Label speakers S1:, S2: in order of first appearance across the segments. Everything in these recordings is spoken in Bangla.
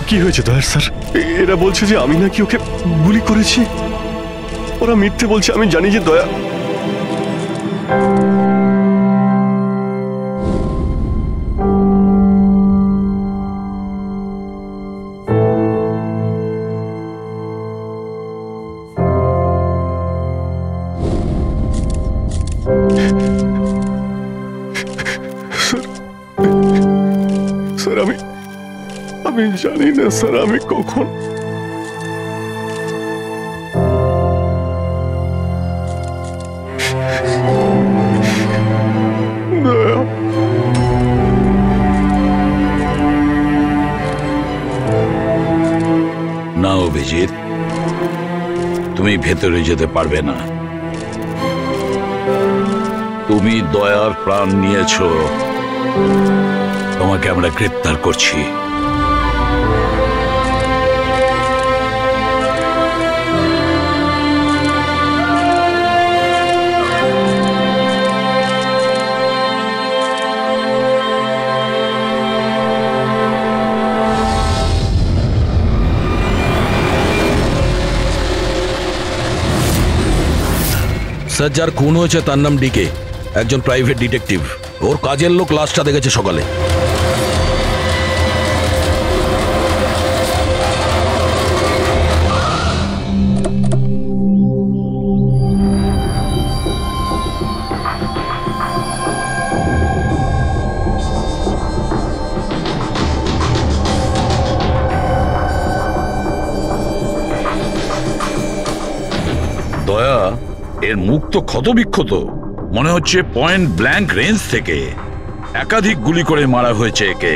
S1: কি হয়েছে দয়ার স্যার? এরা বলছে যে আমি নাকি ওকে গুলি করেছি। ওরা মিথ্যে বলছে। আমি জানি যে দয়া স্যার আমি জানি না স্যার আমি কখন
S2: না অভিজিৎ, তুমি ভেতরে যেতে পারবে না। তুমি দয়ার প্রাণ নিয়েছো, তোমাকে আমরা গ্রেপ্তার করছি।
S3: স্যার, যার খুন হয়েছে তার নাম ডিকে, একজন প্রাইভেট ডিটেকটিভ। ওর কাজের লোক লাশটা দেখেছে সকালে।
S2: দয়া, এর মুখ তো ক্ষতবিক্ষত, মনে হচ্ছে পয়েন্ট ব্ল্যাঙ্ক রেঞ্জ থেকে একাধিক গুলি করে মারা হয়েছে একে।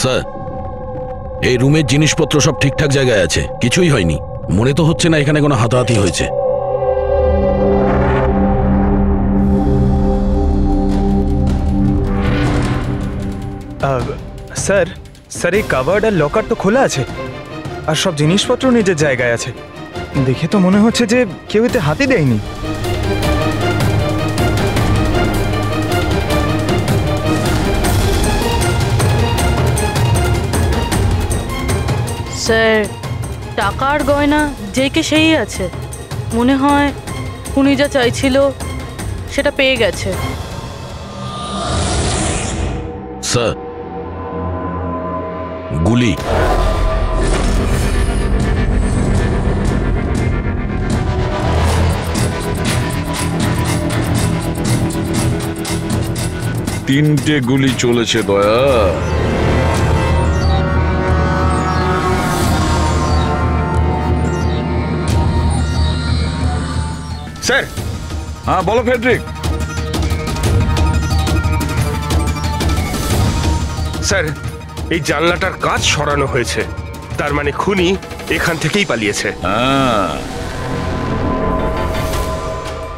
S3: স্যার, এই রুমের জিনিসপত্র সব ঠিকঠাক জায়গায় আছে, কিছুই হয়নি। মনে তো হচ্ছে না এখানে কোনো হাতাহাতি হয়েছে।
S4: স্যার স্যার এই কাভার্ড আর লকার তো খোলা আছে, আর সব জিনিসপত্র নিজের জায়গায় আছে। দেখে তো মনে হচ্ছে যে কেউ এতে হাতই দেয়নি।
S5: স্যার, টাকা আর গয়না যেকে সেই আছে। মনে হয় উনি যা চাইছিল সেটা পেয়ে গেছে।
S3: স্যার, গুলি।
S2: তিনটে গুলি চলেছে দয়া।
S6: স্যার।
S2: হ্যাঁ বলো ফেডরিক।
S6: স্যার, এই জানলাটার কাঁচ সরানো হয়েছে, তার মানে খুনি এখান থেকেই পালিয়েছে।
S2: হ্যাঁ,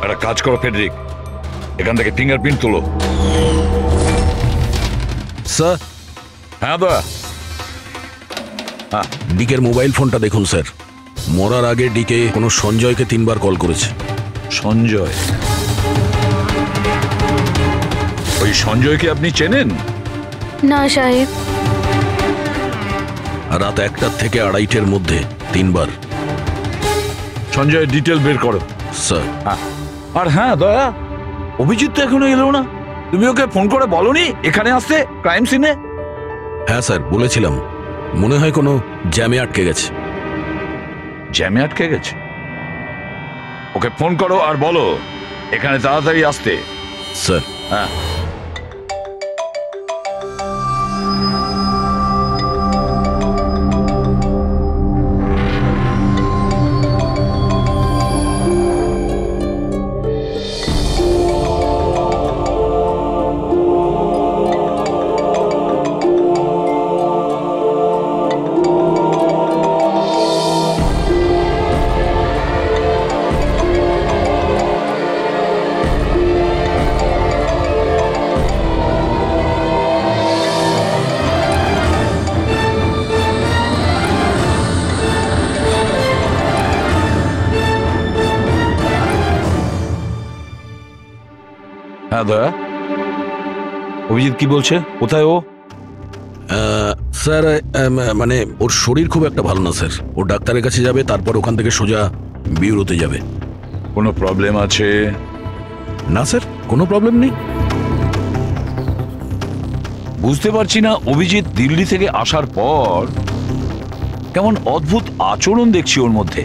S2: একটা কাজ করো ফেডরিক, এখান থেকে ফিঙ্গারপ্রিন্ট তোলো।
S3: স্যার।
S2: হ্যাঁ দয়া।
S3: হ্যাঁ, ডিকের মোবাইল ফোনটা দেখুন স্যার। মরার আগে ডিকে কোনো সঞ্জয়কে 3 বার কল করেছে।
S2: সঞ্জয়? ওই সঞ্জয়কে আপনি চেনেন?
S5: না সাহেব।
S3: রাত 1টা থেকে 2:30-এর মধ্যে 3 বার।
S2: সঞ্জয়ের ডিটেল বের করো
S3: স্যার।
S2: আর হ্যাঁ দয়া, অভিজিৎ তো এখনো এলো না, তুমি ওকে ফোন করে বলনি এখানে আসতে ক্রাইম সিনে?
S3: হ্যাঁ স্যার, বলেছিলাম, মনে হয় কোনো জ্যামে আটকে গেছে।
S2: জ্যামে আটকে গেছে? ওকে ফোন করো আর বলো এখানে তাড়াতাড়ি আসতে।
S3: স্যার।
S2: হ্যাঁ। হ্যাঁ দয়া, অভিজিৎ কি বলছে? কোথায় ও?
S3: স্যার মানে ওর শরীর খুব একটা ভালো না স্যার। ও ডাক্তারের কাছে যাবে, তারপর ওখান থেকে সোজা বিউরোতে যাবে।
S2: কোনো প্রবলেম আছে?
S3: না স্যার, কোনো প্রবলেম নেই।
S2: বুঝতে পারছি না, অভিজিৎ দিল্লি থেকে আসার পর কেমন অদ্ভুত আচরণ দেখছি ওর মধ্যে।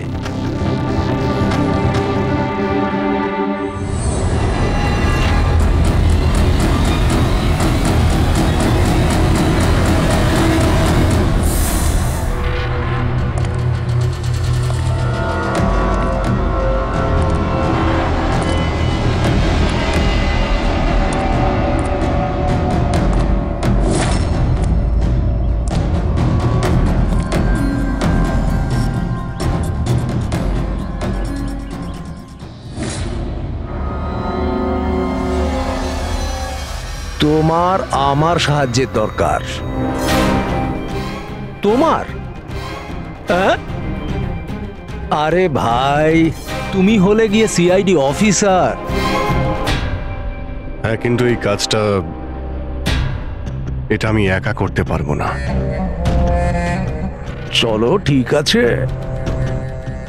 S7: তোমার আমার সাহায্যের দরকার। তোমার? আরে ভাই, তুমি হলে গিয়ে সিআইডি অফিসার।
S1: হ্যাঁ, কিন্তু এই কাজটা এটা আমি একা করতে পারবো না।
S7: চলো ঠিক আছে,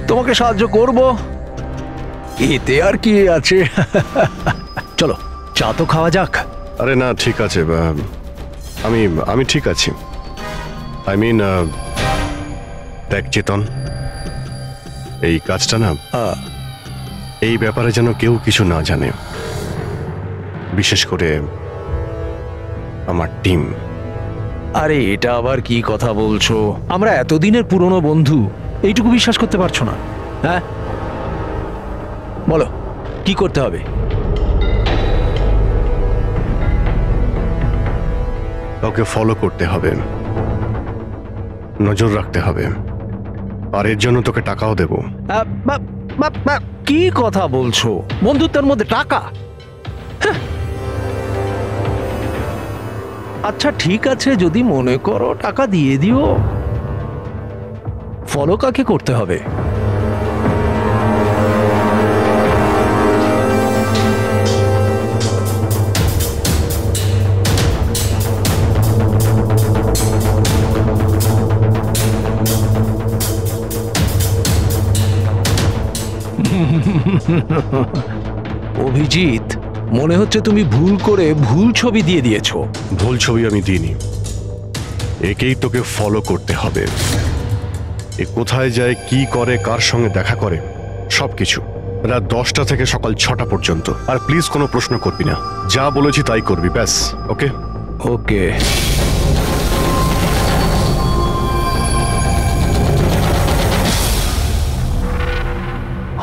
S7: তোমাকে সাহায্য করব, এতে আর কি আছে। চলো চা তো খাওয়া যাক।
S1: আরে না, ঠিক আছে, আমি ঠিক আছি। আই মিন, দেখ চেতন, এই কাজটা না, এই ব্যাপারে যেন কেউ কিছু না জানে, বিশেষ করে আমার টিম।
S7: আরে এটা আবার কি কথা বলছো? আমরা এতদিনের পুরনো বন্ধু, এইটুকু বিশ্বাস করতে পারছো না? হ্যাঁ বলো কি করতে হবে?
S1: কাউকে ফলো করতে হবে, নজর রাখতে হবে, আর এর জন্য তোকে টাকাও দেব।
S7: কি কথা বলছো? বন্ধুত্বের মধ্যে টাকা? আচ্ছা ঠিক আছে, যদি মনে করো টাকা দিয়ে দিও। ফলো কাকে করতে হবে? অভিজিৎ, মনে হচ্ছে তুমি ভুল করে ভুল ছবি দিয়ে দিয়েছো।
S1: ভুল ছবি আমি দিইনি, একেই তোকে ফলো করতে হবে। এ কোথায় যায়, কি করে, কার সঙ্গে দেখা করে, সবকিছু রাত 10টা থেকে সকাল 6টা পর্যন্ত। আর প্লিজ কোনো প্রশ্ন করবি না, যা বলেছি তাই করবি, ব্যাস। ওকে
S7: ওকে।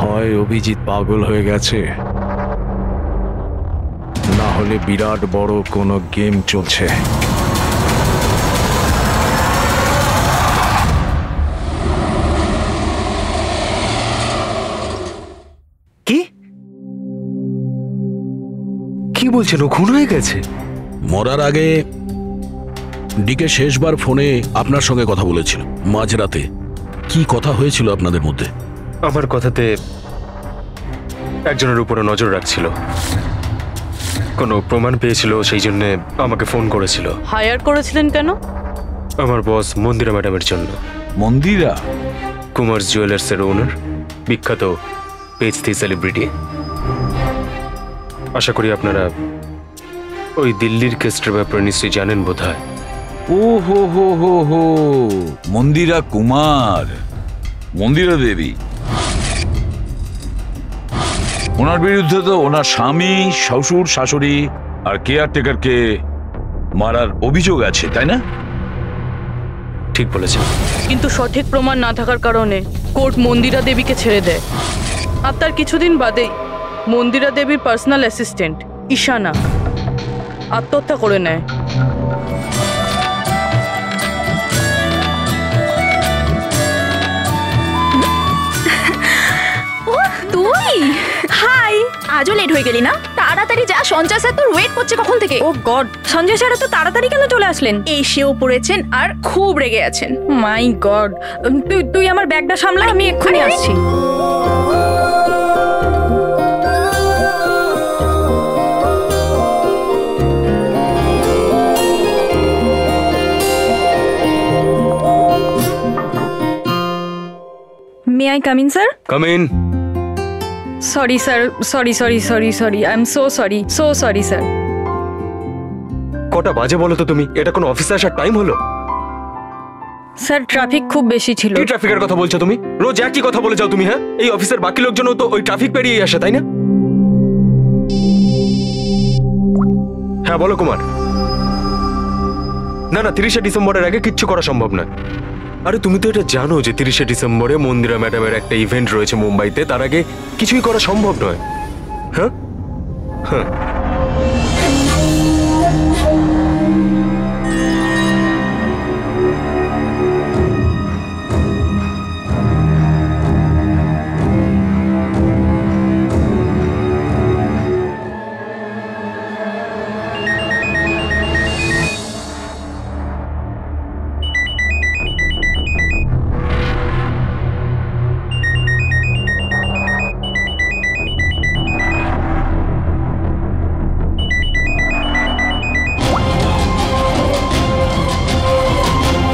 S7: হয় অভিজিৎ পাগল হয়ে গেছে, না হলে বিরাট বড় কোনো গেম চলছে।
S4: কি কি বলছেন? ও খুন হয়ে গেছে?
S3: মরার আগে ডিকে শেষবার ফোনে আপনার সঙ্গে কথা বলেছিল মাঝরাতে। কি কথা হয়েছিল আপনাদের মধ্যে?
S6: আমার কথাতে একজনের উপরে নজর রাখছিল, কোনো প্রমাণ পেয়েছিল, সেই জন্য আমাকে ফোন করেছিল।
S5: হায়ার করেছিলেন কেন?
S6: আমার বস মন্দিরা ম্যাডামের জন্য।
S2: মন্দিরা?
S6: কুমার জুয়েলার্সের ওনার, বিখ্যাত পেজথি সেলিব্রিটি। আশা করি আপনারা ওই দিল্লির কেসটার ব্যাপারে নিশ্চয়ই জানেন বোধহয়।
S2: ও হো হো হো হো, মন্দিরা কুমার, মন্দিরা দেবী। ওনার বিরুদ্ধে তো ওনার স্বামী, শ্বশুর, শাশুড়ি আর কেয়ারটেকারকে মারার অভিযোগ আছে, তাই না?
S7: ঠিক বলেছেন।
S5: কিন্তু সঠিক প্রমাণ না থাকার কারণে কোর্ট মন্দিরা দেবীকে ছেড়ে দেয়। আর তার কিছুদিন বাদেই মন্দিরা দেবীর পার্সোনাল অ্যাসিস্ট্যান্ট ঈশানা আত্মহত্যা করে নেয়।
S8: তুই হাই, আজও লেট হয়ে গেলি না? তাড়াতাড়ি যা, সঞ্জয় স্যার তোর ওয়েট করছে কখন থেকে। ও গড, সঞ্জয় স্যার তো তাড়াতাড়ি কেন চলে আসলেন? এসেও পড়েছেন আর খুব রেগে আছেন। মাই গড, তুই আমার ব্যাগটা সামলা, আমি এক্ষুনি আসছি। May I come in sir?
S6: Come in.
S8: Sorry sir, sorry I am so sorry sir.
S6: কটা বাজে বলো তো তুমি? এটা কোনো অফিসে আসার টাইম হলো?
S8: স্যার ট্রাফিক খুব বেশি ছিল।
S6: কি ট্রাফিকের কথা বলছো তুমি? রোজ একই কথা বলে যাও তুমি। হ্যাঁ, এই অফিসের বাকি লোকজনও তো ওই ট্রাফিক পেরিয়ে আসে, তাই না? হ্যাঁ বলো কুমার। না না, 30শে ডিসেম্বরের আগে কিচ্ছু করা সম্ভব না। আরে তুমি তো এটা জানো যে 30শে ডিসেম্বরে মন্দিরা ম্যাডামের একটা ইভেন্ট রয়েছে মুম্বাইতে, তার আগে কিছুই করা সম্ভব নয়। হ্যাঁ হ্যাঁ,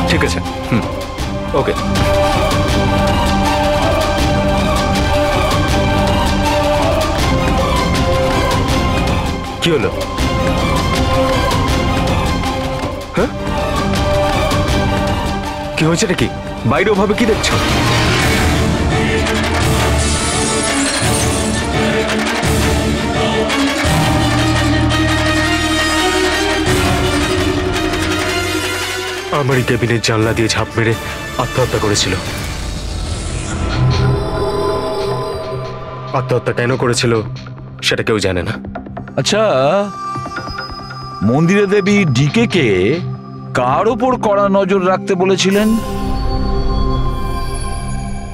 S6: ঠিক আছে। ওকে। কি হলো? হ্যাঁ, কি হয়েছে নাকি? বাইরে ওভাবে কি দেখছো? আমার এই কেবিনের জানলা দিয়ে ঝাঁপ মেরে আত্মহত্যা করেছিল। আত্মহত্যা কেন করেছিল সেটা কেউ জানে না।
S2: আচ্ছা, মন্দিরা দেবী ডিকে কে কার ওপর কড়া নজর রাখতে বলেছিলেন?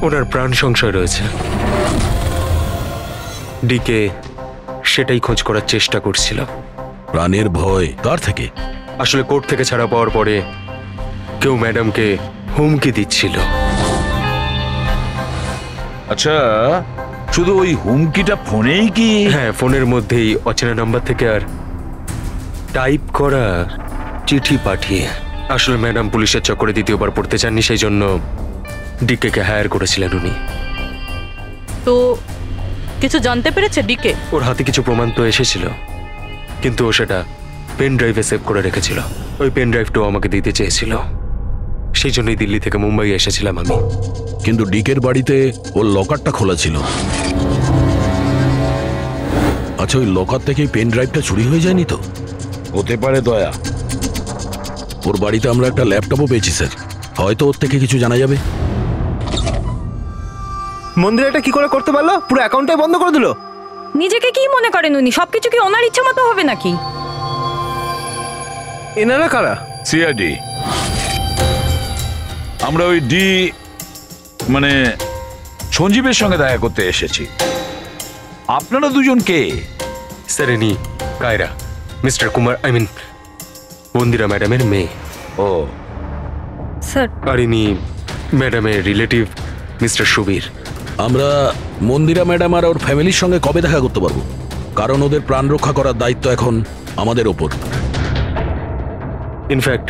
S6: ওনার প্রাণ সংশয় রয়েছে। ডিকে সেটাই খোঁজ করার চেষ্টা করছিল।
S3: প্রাণের ভয় কার থেকে?
S6: আসলে কোর্ট থেকে ছাড়া পাওয়ার পরে কেউ ম্যাডামকে হুমকি দিচ্ছিল।
S2: আচ্ছা, শুধু ওই হুমকিটা ফোনেই কি?
S6: হ্যাঁ, ফোনের মধ্যেই অচেনা নাম্বার থেকে আর টাইপ করা চিঠি পাঠিয়ে। আসলে ম্যাডাম পুলিশের চক্করে দ্বিতীয়বার পড়তে চাননি, সেই জন্য ডিকে কে হায়ার করেছিলেন উনি।
S5: তো কিছু জানতে পেরেছে ডিকে?
S6: ওর হাতে কিছু প্রমাণ তো এসেছিল, কিন্তু ও সেটা পেন ড্রাইভে সেভ করে রেখেছিল। ওই পেন ড্রাইভটাও আমাকে দিতে চেয়েছিল, সেই জন্যই দিল্লি থেকে মুম্বাই এসেছিলাম আমি।
S3: কিন্তু ডিকের বাড়িতে ওর লকারটা খোলা ছিল। আচ্ছা, ওই লকার থেকে পেন ড্রাইভটা চুরি হয়ে যায়নি তো?
S2: হতে পারে দয়া।
S3: ওর বাড়িতে আমরা একটা ল্যাপটপও পেয়েছি স্যার, হয়তো ওর থেকে কিছু জানা যাবে।
S7: মন্দিরাটা কি করে করতে পারলো? পুরো অ্যাকাউন্টটাই বন্ধ করে দিল।
S8: নিজেকে কি মনে করেন উনি? সবকিছু কি ওনার ইচ্ছা মতো হবে নাকি?
S7: এনারা কারা?
S2: সিআইডি। আমরা ওই ডি মানে সঞ্জীবের সঙ্গে দেখা করতে এসেছি। আপনারা দুজন কে?
S6: স্যার, ইনি Kaira, mister Kumar, I mean Mandira ম্যাডামের মেয়ে।
S2: ও
S8: স্যার,
S6: আর ইনি ম্যাডামের রিলেটিভ মিস্টার সুবীর।
S3: আমরা মন্দিরা ম্যাডাম আর ওর ফ্যামিলির সঙ্গে কবে দেখা করতে পারবো? কারণ ওদের প্রাণ রক্ষা করার দায়িত্ব এখন আমাদের ওপর।
S6: ইনফ্যাক্ট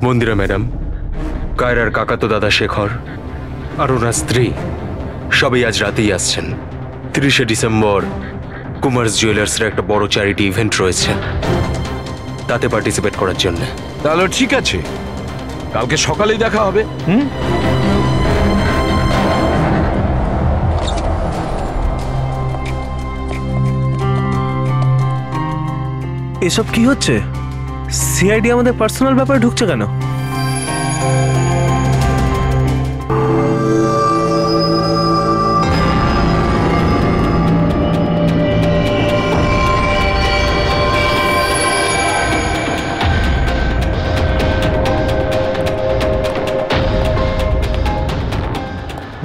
S6: মন্দিরা ম্যাডাম, কায়রার কাকাতো দাদা শেখর আর ওনার স্ত্রী সবাই আজ রাতেই আসছেন। 30শে ডিসেম্বর কুমার জুয়েলার্সের একটা বড় চ্যারিটি ইভেন্ট রয়েছে, তাতে পার্টিসিপেট করার জন্য।
S2: তাহলে ঠিক আছে, কালকে সকালেই দেখা হবে।
S9: এসব কি হচ্ছে? সিআইডি আমাদের পার্সোনাল ব্যাপারে ঢুকছে কেন?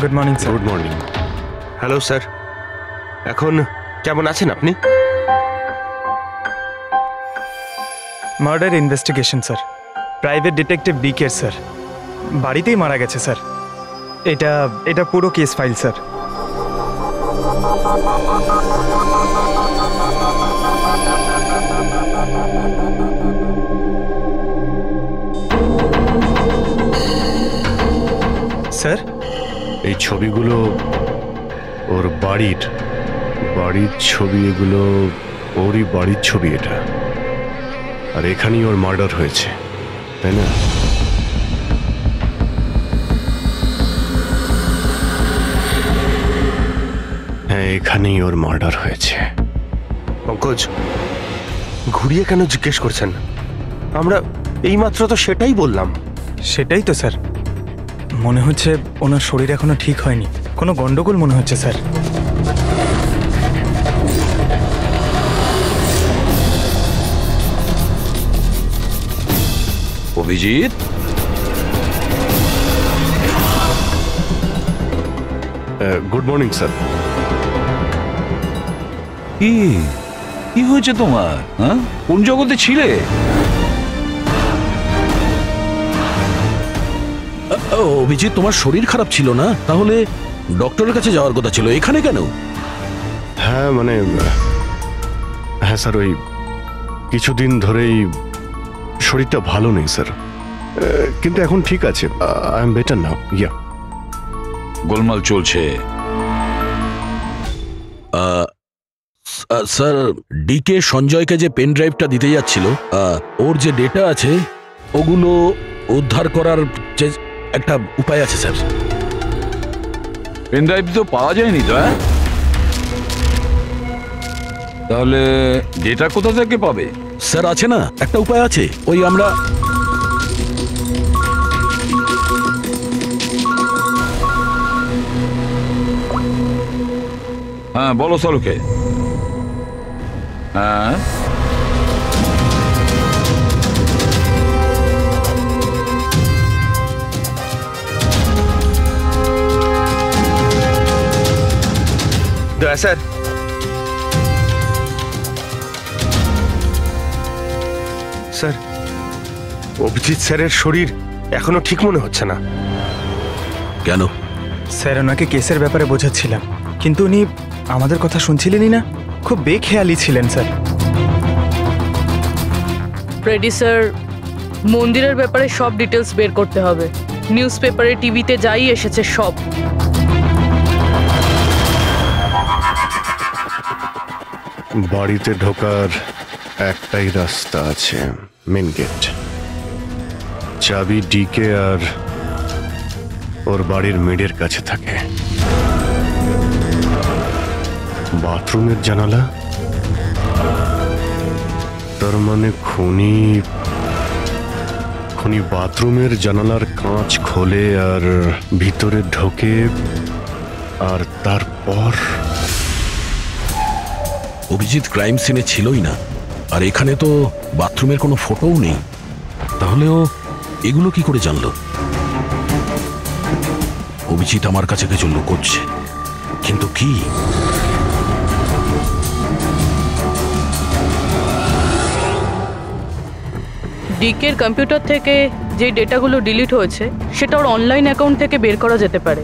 S4: Good morning sir.
S1: Good morning.
S9: Hello sir, এখন কেমন আছেন আপনি?
S4: Murder investigation sir, private detective DK sir, বাড়িতেই মারা গেছে স্যার। এটা পুরো কেস ফাইল স্যার। স্যার,
S1: এই ছবিগুলো ওর বাড়ির ছবি, এগুলো ওরই বাড়ির ছবি এটা, আর এখানেই ওর মার্ডার হয়েছে, তাই না? হ্যাঁ, এখানেই ওর মার্ডার হয়েছে।
S9: পঙ্কজ, ঘুরিয়ে কেন জিজ্ঞেস করছেন? আমরা এইমাত্র তো সেটাই বললাম।
S4: সেটাই তো স্যার, মনে হচ্ছে ওনার শরীর এখনো ঠিক হয়নি, কোনো গন্ডগোল মনে হচ্ছে sir.
S2: Abhijit,
S1: good morning sir.
S2: কি হয়েছে তোমার? হ্যাঁ, কোন জগতে ছিলে?
S3: অভিজিৎ, তোমার শরীর খারাপ ছিল না? তাহলে ডক্টরের কাছে যাওয়ার কথা ছিল, এখানে কেন?
S1: হ্যাঁ মানে, হ্যাঁ স্যার, ওই কিছুদিন ধরেই শরীরটা ভালো নেই স্যার, কিন্তু এখন ঠিক আছে। I am better now. Yeah,
S2: গোলমাল চলছে।
S3: স্যার, ডিকে সঞ্জয়কে যে পেন ড্রাইভটা দিতে যাচ্ছিল, ওর যে ডেটা আছে ওগুলো উদ্ধার করার যে একটা উপায় আছে স্যার।
S2: পেন ড্রাইভ তো পাওয়া যায়নি তো? তাহলে ডেটা কোথা থেকে পাবে?
S3: স্যার, আছে না একটা উপায় আছে, ওই আমরা
S2: হ্যাঁ বলো সালুকে। হ্যাঁ,
S9: দয়া স্যার, স্যার, অভিজিৎ স্যারের শরীর এখনো ঠিক মনে হচ্ছে না।
S3: কেন?
S4: স্যার, ওনাকে কেসের ব্যাপারে বোঝাচ্ছিলাম, কিন্তু উনি আমাদের কথা শুনছিলেনই না, খুব বেখেয়ালি ছিলেন স্যার।
S5: ফ্রেডি স্যার, মন্দিরের ব্যাপারে সব ডিটেলস বের করতে হবে। নিউজ পেপারে, টিভিতে যাই এসেছে সব।
S1: বাড়িতে ঢোকার একটাই রাস্তা আছে, মেন গেট। চাবি ডিকে আর ওর বাড়ির মেডের কাছে থাকে। বাথরুমের জানালা, তার মানে খুনি বাথরুমের জানালার কাঁচ খোলে আর ভিতরে ঢোকে, আর তারপর
S3: অভিজিৎ ক্রাইম সিনে ছিলই না, আর এখানে তো বাথরুমের কোনো ফটোও নেই। তাহলে ও এগুলো কি করে জানলো? অভিজিৎ আমার কাছে কিছু লুকোচ্ছে, কিন্তু কি?
S5: ডিকের কম্পিউটার থেকে যে ডেটাগুলো ডিলিট হয়েছে সেটা ওর অনলাইন অ্যাকাউন্ট থেকে বের করা যেতে পারে।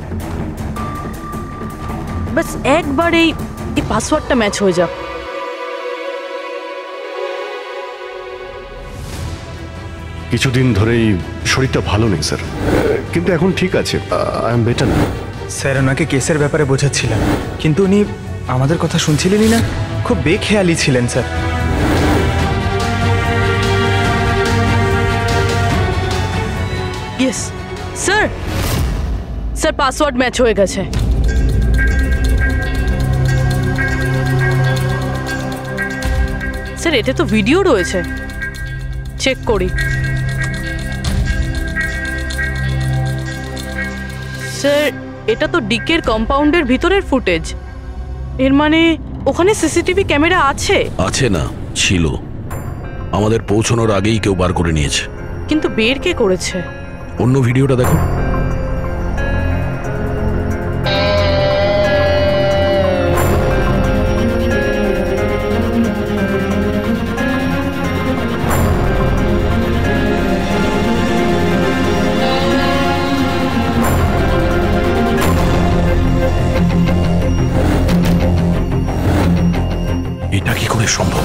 S5: বাস একবার এই পাসওয়ার্ডটা ম্যাচ হয়ে যাক।
S1: কিছুদিন ধরেই শরীরটা ভালো নেই স্যার, কিন্তু এখন ঠিক আছে। আই এম বেটার না।
S4: স্যার, ওনাকে কেসের ব্যাপারে বোঝাচ্ছিলাম, কিন্তু উনি আমাদের কথা শুনছিলেনই না, খুব বেখেয়ালি ছিলেন sir.
S5: Yes sir, sir password match হয়ে গেছে। স্যার এতে তো ভিডিও রয়েছে, চেক করি। স্যার এটা তো ডিকের কম্পাউন্ডের ভিতরের ফুটেজ, এর মানে ওখানে সিসিটিভি ক্যামেরা আছে?
S3: আছে না, ছিল। আমাদের পৌঁছানোর আগেই কেউ বার করে নিয়েছে।
S5: কিন্তু বের কে করেছে?
S3: অন্য ভিডিওটা দেখো। এটা কি করে সম্ভব?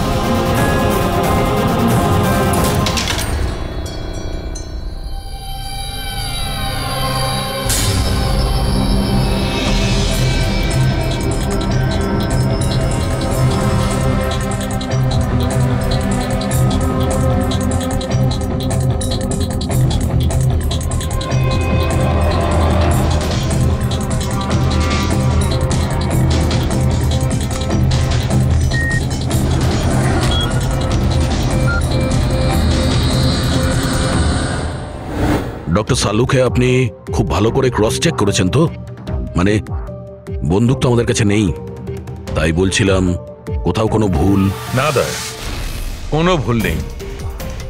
S3: ডক্টর সালুকে আপনি খুব ভালো করে ক্রস চেক করেছেন তো? মানে বন্দুক তো আমাদের কাছে নেই, তাই বলছিলাম কোথাও কোনো ভুল?
S10: না দয়া, কোনো ভুল নেই।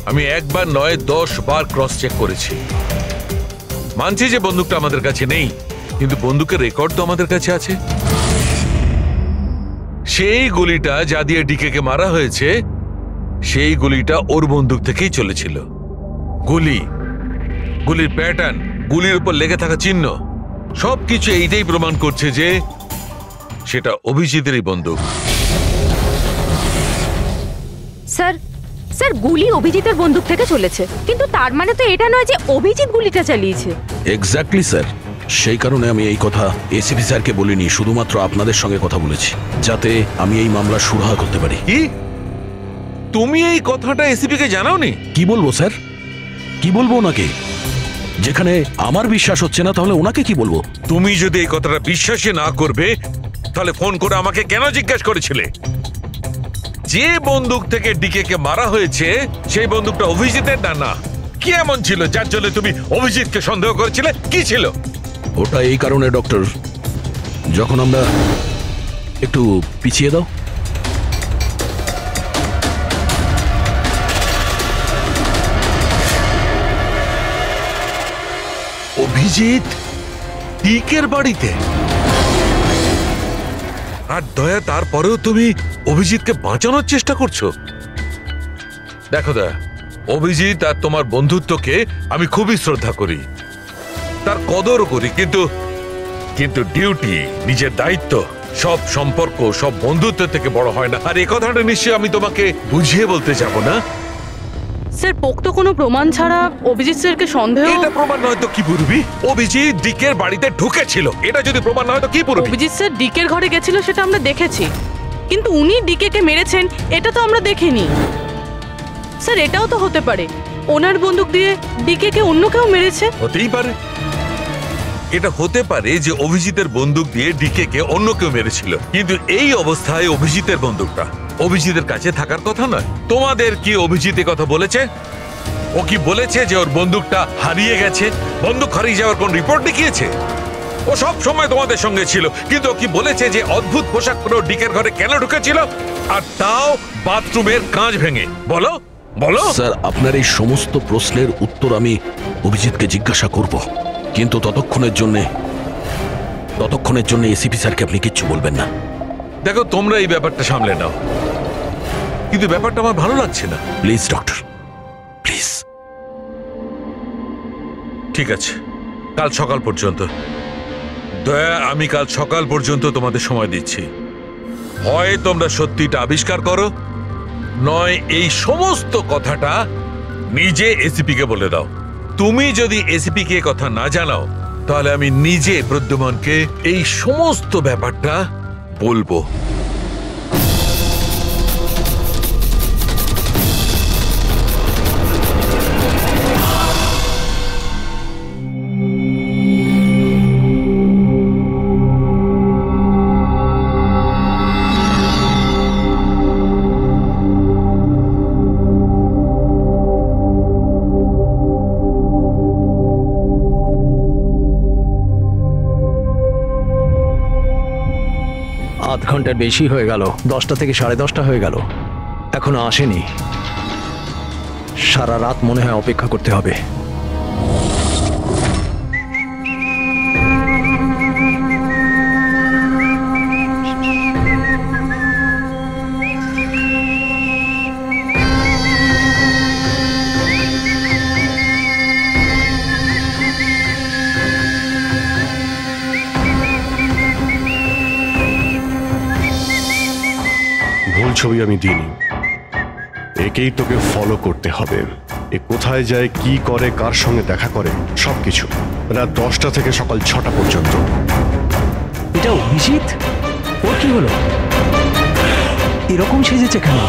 S10: আমি একবার নয় 10 বার ক্রস চেক করেছি। মানছি যে বন্দুকটা আমাদের কাছে নেই, কিন্তু বন্দুকের রেকর্ড তো আমাদের কাছে আছে। সেই গুলিটা যা দিয়ে ডিকেকে মারা হয়েছে, সেই গুলিটা ওর বন্দুক থেকেই চলেছিল। গুলির প্যাটার্ন, গুলির উপর লেগে থাকা চিহ্ন, সবকিছু এইটাই প্রমাণ করছে যে সেটা অভিজিতেরই বন্দুক।
S11: স্যার স্যার গুলি অভিজিতের বন্দুক থেকে চলেছে, কিন্তু তার মানে তো এটা নয় যে অভিজিৎ গুলিটা চালিয়েছে।
S3: এক্স্যাক্টলি স্যার, সেই কারণে আমি এই কথা এসিপি স্যারকে বলিনি, শুধুমাত্র আপনাদের সঙ্গে কথা বলেছি, যাতে আমি এই মামলা সুরাহা করতে পারি।
S10: কি তুমি এই কথাটা এসিপি কে জানাওনি?
S3: কি বলবো স্যার, কি বলবো ওনাকে? যেখানে আমার বিশ্বাস হচ্ছে না, তাহলে ওনাকে কি বলবো?
S10: তুমি যদি এই কথাটা বিশ্বাসই না করবে, তাহলে ফোন করে আমাকে কেন জিজ্ঞাসা করেছিলে? যে বন্দুক থেকে ডিকে কে মারা হয়েছে সেই বন্দুকটা অভিজিতের না? কি এমন ছিল যার জন্য তুমি অভিজিৎকে সন্দেহ করেছিলে? কি ছিল
S3: ওটা? এই কারণে ডক্টর, যখন আমরা একটু পিছিয়ে দাও।
S10: অভিজিৎ ডিকের বাড়িতে? আর দয়া, তারপরেও তুমি অভিজিৎকে বাঁচানোর চেষ্টা করছো? দেখো দয়া, অভিজিৎ আর তোমার বন্ধুত্বকে আমি খুবই শ্রদ্ধা করি, তার কদরও করি, কিন্তু ডিউটি, নিজের দায়িত্ব, সব সম্পর্ক সব বন্ধুত্ব থেকে বড় হয় না। আর এই কথাটা নিশ্চয়ই আমি তোমাকে বুঝিয়ে বলতে যাব না।
S5: স্যার পোক্ত কোনো প্রমাণ ছাড়া অভিজিৎ স্যারকে সন্দেহ?
S10: এটা প্রমাণ নয় তো কি পুরবি? অভিজিৎ ডিকের বাড়িতে ঢুকেছিল, এটা যদি প্রমাণ নয় তো কি পুরবি?
S5: অভিজিৎ স্যার ডিকের ঘরে গেছিল সেটা আমরা দেখেছি, কিন্তু উনি ডিকেকে মেরেছেন এটা তো আমরা দেখিনি। স্যার এটাও তো হতে পারে ওনার বন্দুক দিয়ে ডিকেকে অন্য কেউ মেরেছে।
S10: হতেই পারে, এটা হতে পারে যে অভিজিতের বন্দুক দিয়ে ডিকেকে অন্য কেউ মেরেছিল, কিন্তু এই অবস্থায় অভিজিতের বন্দুকটা অভিজিতের কাছে থাকার কথা নয়। তোমাদের কি অভিজিৎ কথা বলেছে? ও কি বলেছে যে ওর বন্দুকটা হারিয়ে গেছে? বন্দুক হারিয়ে যাওয়ার কোন রিপোর্ট দেখিয়েছে? ও সব সময় তোমাদের সঙ্গে ছিল, কিন্তু ও কি বলেছে যে অদ্ভুত পোশাক পরে ডিকের ঘরে কেন ঢুকেছিল, আর তাও বাথরুমের কাঁচ ভেঙে? বলো বলো।
S3: স্যার আপনার এই সমস্ত প্রশ্নের উত্তর আমি অভিজিৎকে জিজ্ঞাসা করব, কিন্তু ততক্ষণের জন্য এসিপি স্যারকে আপনি কিচ্ছু বলবেন না।
S10: দেখো, তোমরা এই ব্যাপারটা সামলে নাও, কিন্তু ব্যাপারটা আমার ভালো লাগছে না।
S3: Please doctor, please.
S10: ঠিক আছে, কাল সকাল পর্যন্ত। দয়া, আমি কাল সকাল পর্যন্ত তোমাদের সময় দিচ্ছি। হয় তোমরা সত্যিটা আবিষ্কার করো, নয় এই সমস্ত কথাটা নিজে এসিপি কে বলে দাও। তুমি যদি এসিপি কে কথা না জানাও, তাহলে আমি নিজে প্রদ্যুম্নকে এই সমস্ত ব্যাপারটা বলবো।
S7: আধ ঘন্টার বেশি হয়ে গেল, 10টা থেকে 10:30 হয়ে গেল, এখনো আসেনি। সারা রাত মনে হয় অপেক্ষা করতে হবে।
S1: ভুল ছবি আমি দিইনি, একেই তোকে ফলো করতে হবে। এ কোথায় যায়, কি করে, কার সঙ্গে দেখা করে, সবকিছু। রাত 10টা থেকে সকাল 6টা পর্যন্ত।
S7: এটা অভিজিৎ? ওর কি হলো? এরকম সেজেছে কেন?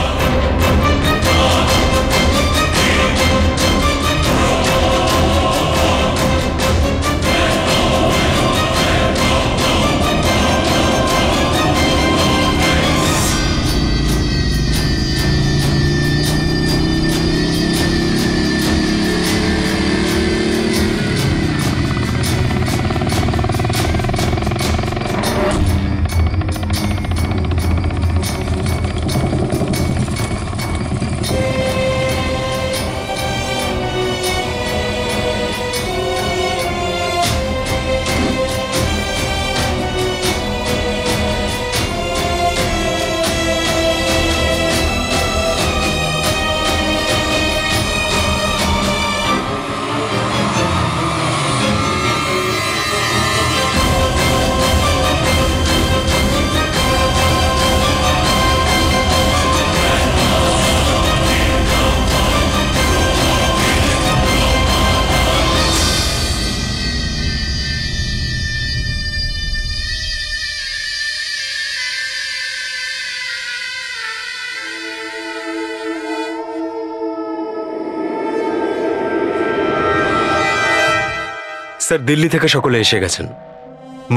S6: স্যার, দিল্লি থেকে সকলে এসে গেছেন।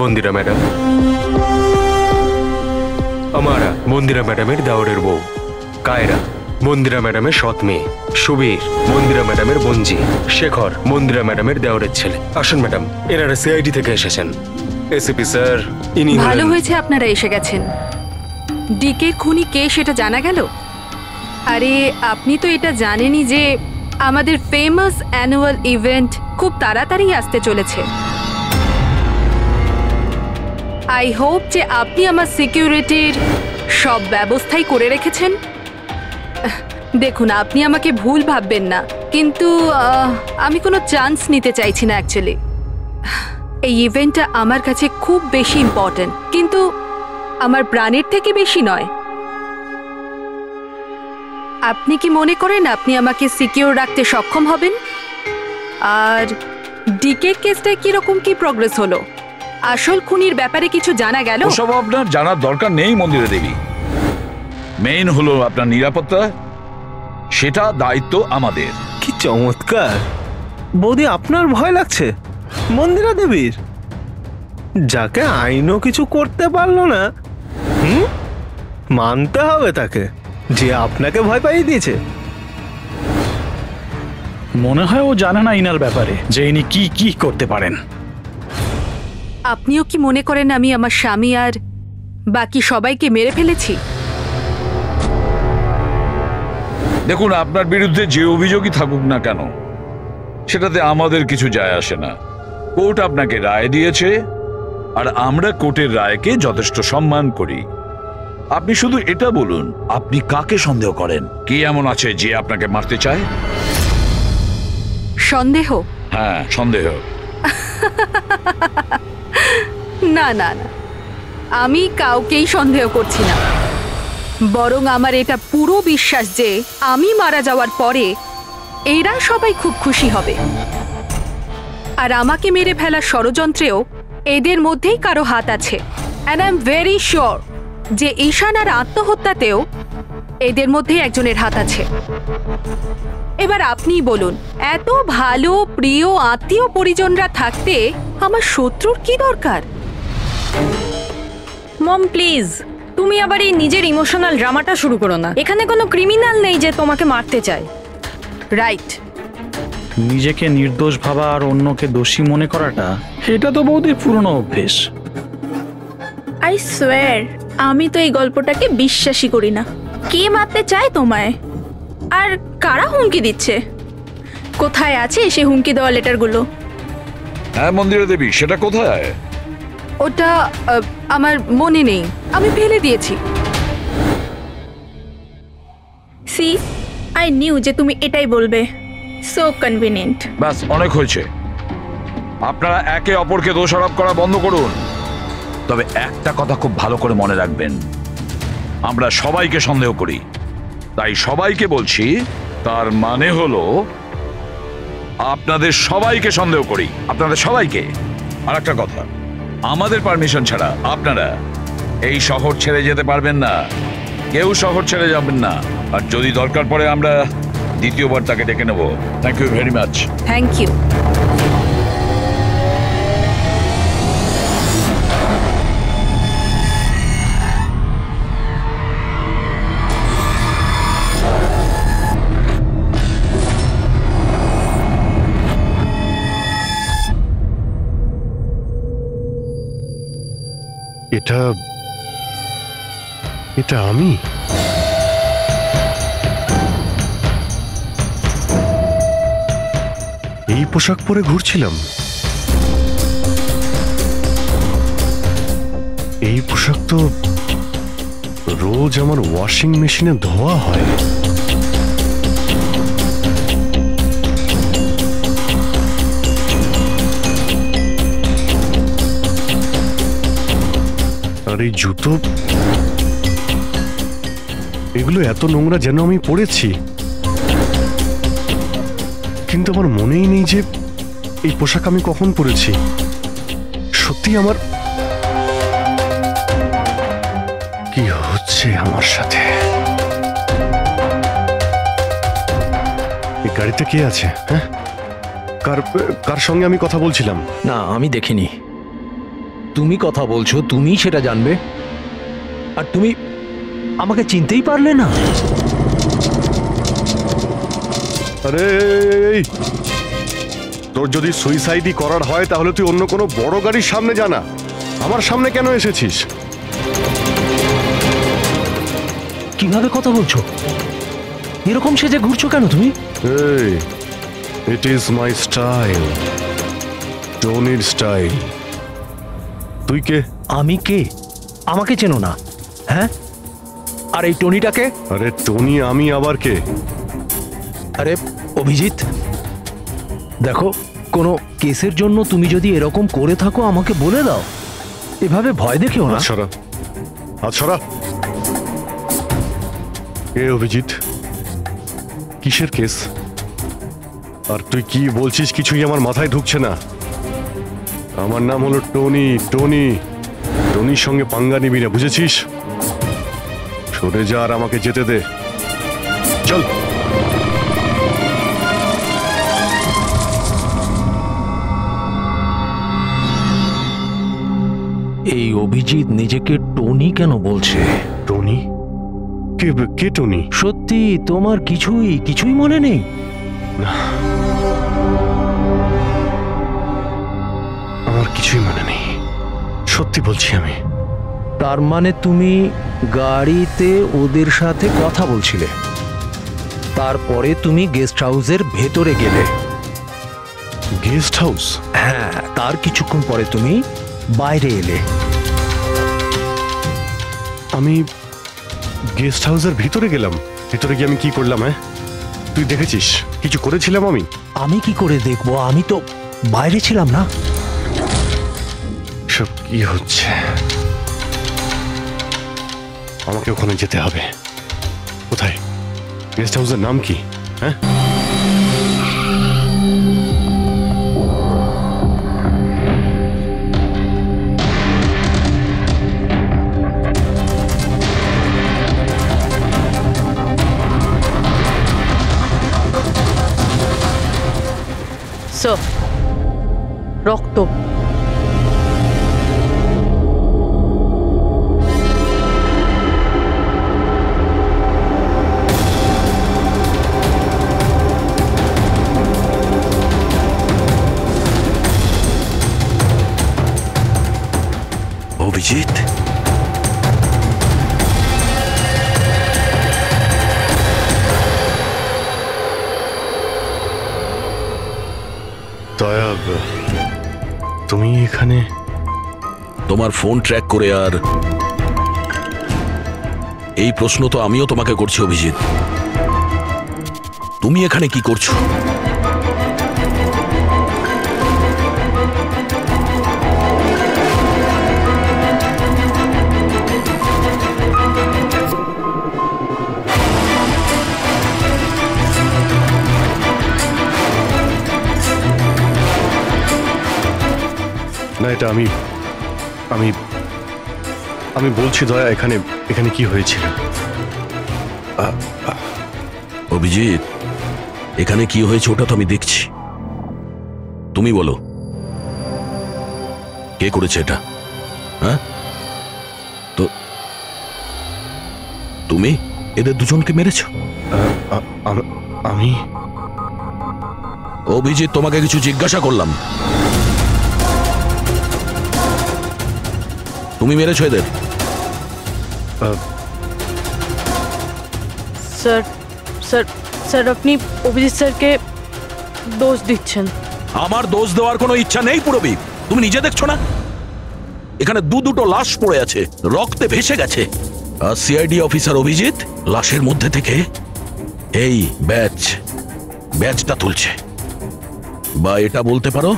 S6: মন্দিরা ম্যাডাম, আমারা মন্দিরা ম্যাডামের দাওরের বউ। কায়রা, মন্দিরা ম্যাডামের সৎ মেয়ে। সুবীর, মন্দিরা ম্যাডামের বোনজি। শেখর, মন্দিরা ম্যাডামের দেওরের ছেলে। আসুন ম্যাডাম, এনারা সিআইডি থেকে এসেছেন। এসিপি স্যার, ইনি
S11: ভালো হয়েছে আপনারা এসে গেছেন। ডিকে খুনি কে সেটা জানা গেল? আরে আপনি তো এটা জানেনই যে আমাদের ফেমাস অ্যানুয়াল ইভেন্ট খুব তাড়াতাড়ি আসতে চলেছে। আই হোপ যে আপনি আমার সিকিউরিটির সব ব্যবস্থাই করে রেখেছেন। দেখুন, আপনি আমাকে ভুল ভাববেন না, কিন্তু আমি কোনো চান্স নিতে চাইছি না অ্যাকচুয়ালি। এই ইভেন্টটা আমার কাছে খুব বেশি ইম্পর্ট্যান্ট, কিন্তু আমার প্রাণের থেকে বেশি নয়। আপনি কি মনে করেন আপনি আমাকে সিকিউর রাখতে সক্ষম হবেন? আর ডিকে কেসটা কিরকম কি প্রগ্রেস হলো? আসল খুনির ব্যাপারে কিছু জানা গেল?
S2: ওসব আপনার জানার দরকার নেই মন্দিরা দেবী। মেইন হলো আপনার নিরাপত্তা, সেটা দায়িত্ব আমাদের।
S12: কি চমৎকার বৌদি, আপনার ভয় লাগছে মন্দিরা দেবীর? যাকে আইনও কিছু করতে পারলো না, মানতে হবে তাকে যে আপনাকে ভয় পাইয়ে দিয়েছে।
S13: মনে হয় ও জানে না ইনার ব্যাপারে, যে ইনি কি কি করতে পারেন।
S11: আপনিও কি মনে করেন আমি আমার স্বামী আর বাকি সবাইকে মেরে ফেলেছি?
S2: দেখুন, আপনার বিরুদ্ধে যে অভিযোগই থাকুক না কেন, সেটাতে আমাদের কিছু যায় আসে না। কোর্ট আপনাকে রায় দিয়েছে, আর আমরা কোর্টের রায়কে যথেষ্ট সম্মান করি। আপনি শুধু এটা বলুন, আপনি কাকে সন্দেহ করেন? কি এমন আছে যে আপনাকে মারতে চায়?
S11: সন্দেহ?
S2: হ্যাঁ, সন্দেহ।
S11: না না না, আমি কাউকেই সন্দেহ করছি না। বরং আমার এটা পুরো বিশ্বাস যে আমি মারা যাওয়ার পরে এরা সবাই খুব খুশি হবে, আর আমাকে মেরে ফেলার ষড়যন্ত্রেও এদের মধ্যেই কারো হাত আছে। And I am very sure যে ঈশানার আত্মহত্যাতেও এদের মধ্যে একজনের হাত আছে। এবার আপনিই বলুন, এত ভালো প্রিয় আত্মীয় পরিজনরা থাকতে আমার শত্রুর কি দরকার?
S8: মম প্লিজ, তুমি আবার এই নিজের ইমোশনাল ড্রামাটা শুরু করো না। এখানে কোনো ক্রিমিনাল নেই যে তোমাকে মারতে চায়।
S11: রাইট।
S13: নিজেকে নির্দোষ ভাবা আর অন্যকে দোষী মনে করাটা, এটা তো বৌদির পুরনো অভ্যেস।
S8: আই সোয়ার আমি তো এই গল্পটাকে বিশ্বাসই করি না। কে মারতে চায় তোমায়? আর কারা হুমকি দিচ্ছে? কোথায় আছে সে হুমকি দেওয়া লেটারগুলো?
S2: হ্যাঁ মন্দিরা দেবী, সেটা কোথায়?
S11: ওটা আমার মনে নেই, আমি ফেলে দিয়েছি।
S8: সি, আই নিউ যে তুমি এটাই বলবে। So convenient.
S2: ব্যাস, অনেক হয়েছে। আপনারা একে অপরকে দোষারোপ করা বন্ধ করুন। তবে একটা কথা খুব ভালো করে মনে রাখবেন, আমরা সবাইকে সন্দেহ করি। তাই সবাইকে বলছি, তার মানে হলো আপনাদের সবাইকে সন্দেহ করি, আপনাদের সবাইকে। আর একটা কথা, আমাদের পারমিশন ছাড়া আপনারা এই শহর ছেড়ে যেতে পারবেন না। কেউ শহর ছেড়ে যাবেন না। আর যদি দরকার পড়ে আমরা দ্বিতীয়বার তাকে ডেকে নেব। Thank you very much.
S11: Thank you.
S1: এটা আমি? এই পোশাক পরে ঘুরছিলাম? এই পোশাক তো রোজ আমার ওয়াশিং মেশিনে ধোয়া হয়। আর এই জুতো, এগুলো এত নোংরা যেন আমি পরেছি। কিন্তু আমার মনেই নেই যে এই পোশাক আমি কখন পরেছি। সত্যি আমার কি হচ্ছে আমার সাথে? এই গাড়িতে কে আছে? হ্যাঁ, কার সঙ্গে আমি কথা বলছিলাম?
S7: না, আমি দেখিনি। তুমি কথা বলছো, তুমি সেটা জানবে। আর তুমি আমাকে চিনতেই পারলে না?
S1: আরে তোর যদি সুইসাইডই করার হয় তাহলে তুই অন্য কোনো বড় গাড়ির সামনে জানা। আমার সামনে কেন এসেছিস?
S7: কিভাবে কথা বলছো? এরকম সেজে ঘুরছো কেন তুমি?
S1: ইট ইজ মাই স্টাইল, টনির স্টাইল। তুই কে?
S7: আমি কে? আমাকে চেনো না? হ্যাঁ, আর এই টনিটাকে?
S1: আরে টনি আমি আবার কে?
S7: আরে অভিজিৎ, দেখো, কোনো কেসের জন্য তুমি যদি এরকম করে থাকো আমাকে বলে দাও। এভাবে ভয় দেখেও না।
S1: আচ্ছা, এ অভিজিৎ, কিসের কেস? আর তুই কি বলছিস কিছুই আমার মাথায় ঢুকছে না। আমার নাম হলো টনি। টনির সঙ্গে পাঙ্গা নিবি না, বুঝেছিস? সরে যা আর আমাকে যেতে দে। চল।
S7: এই অভিজিৎ নিজেকে টনি কেন বলছে?
S1: টনি? কে টনি?
S7: সত্যি তোমার কিছুই মনে নেই?
S1: আমার কিছুই মনে নেই, সত্যি বলছি আমি।
S7: তার মানে তুমি গাড়িতে ওদের সাথে কথা বলছিলে, তারপরে তুমি গেস্ট হাউসের ভেতরে গেলে।
S1: Guest house?
S7: হ্যাঁ, তার কিছুক্ষণ পরে তুমি বাইরে এলে।
S1: আমি গেস্ট হাউসের ভিতরে গেলাম? ভিতরে গিয়ে আমি কি করলাম? হ্যাঁ, তুই দেখেছিস কিছু করেছিলাম আমি?
S7: আমি কি করে দেখবো? আমি তো বাইরে ছিলাম না।
S1: সব কি হচ্ছে? আমাকে ওখানে যেতে হবে। কোথায়? গেস্ট হাউসের নাম কি? হ্যাঁ,
S5: রক্ত।
S3: অভিজিৎ,
S1: দয়া, তুমি এখানে?
S3: তোমার ফোন ট্র্যাক করে, আর এই প্রশ্ন তো আমিও তোমাকে করছি অভিজিৎ। তুমি এখানে কি করছো?
S1: না, এটা আমি আমি আমি বলছি দয়া, এখানে এখানে কি হয়েছিল?
S3: অভিজিৎ, এখানে কি হয়েছে ওটা তো আমি দেখছি। তুমি বলো, কে করেছে এটা? হ্যাঁ, তো তুমি এদের দুজনকে মেরেছো?
S1: আমি?
S3: অভিজিৎ, তোমাকে কিছু জিজ্ঞাসা করলাম। তুমি মেরেছো এদের?
S5: স্যার স্যার স্যার আপনি অভিজিৎ স্যারকে দোষ দিচ্ছেন।
S3: আমার দোষ দেওয়ার কোনো ইচ্ছা নেই পুরবী। তুমি নিজে দেখছো না এখানে দুটো লাশ পড়ে আছে, রক্তে ভেসে গেছে। আর সিআইডি অফিসার অভিজিৎ লাশের মধ্যে থেকে এই ব্যাজটা তুলছে, বা এটা বলতে পারো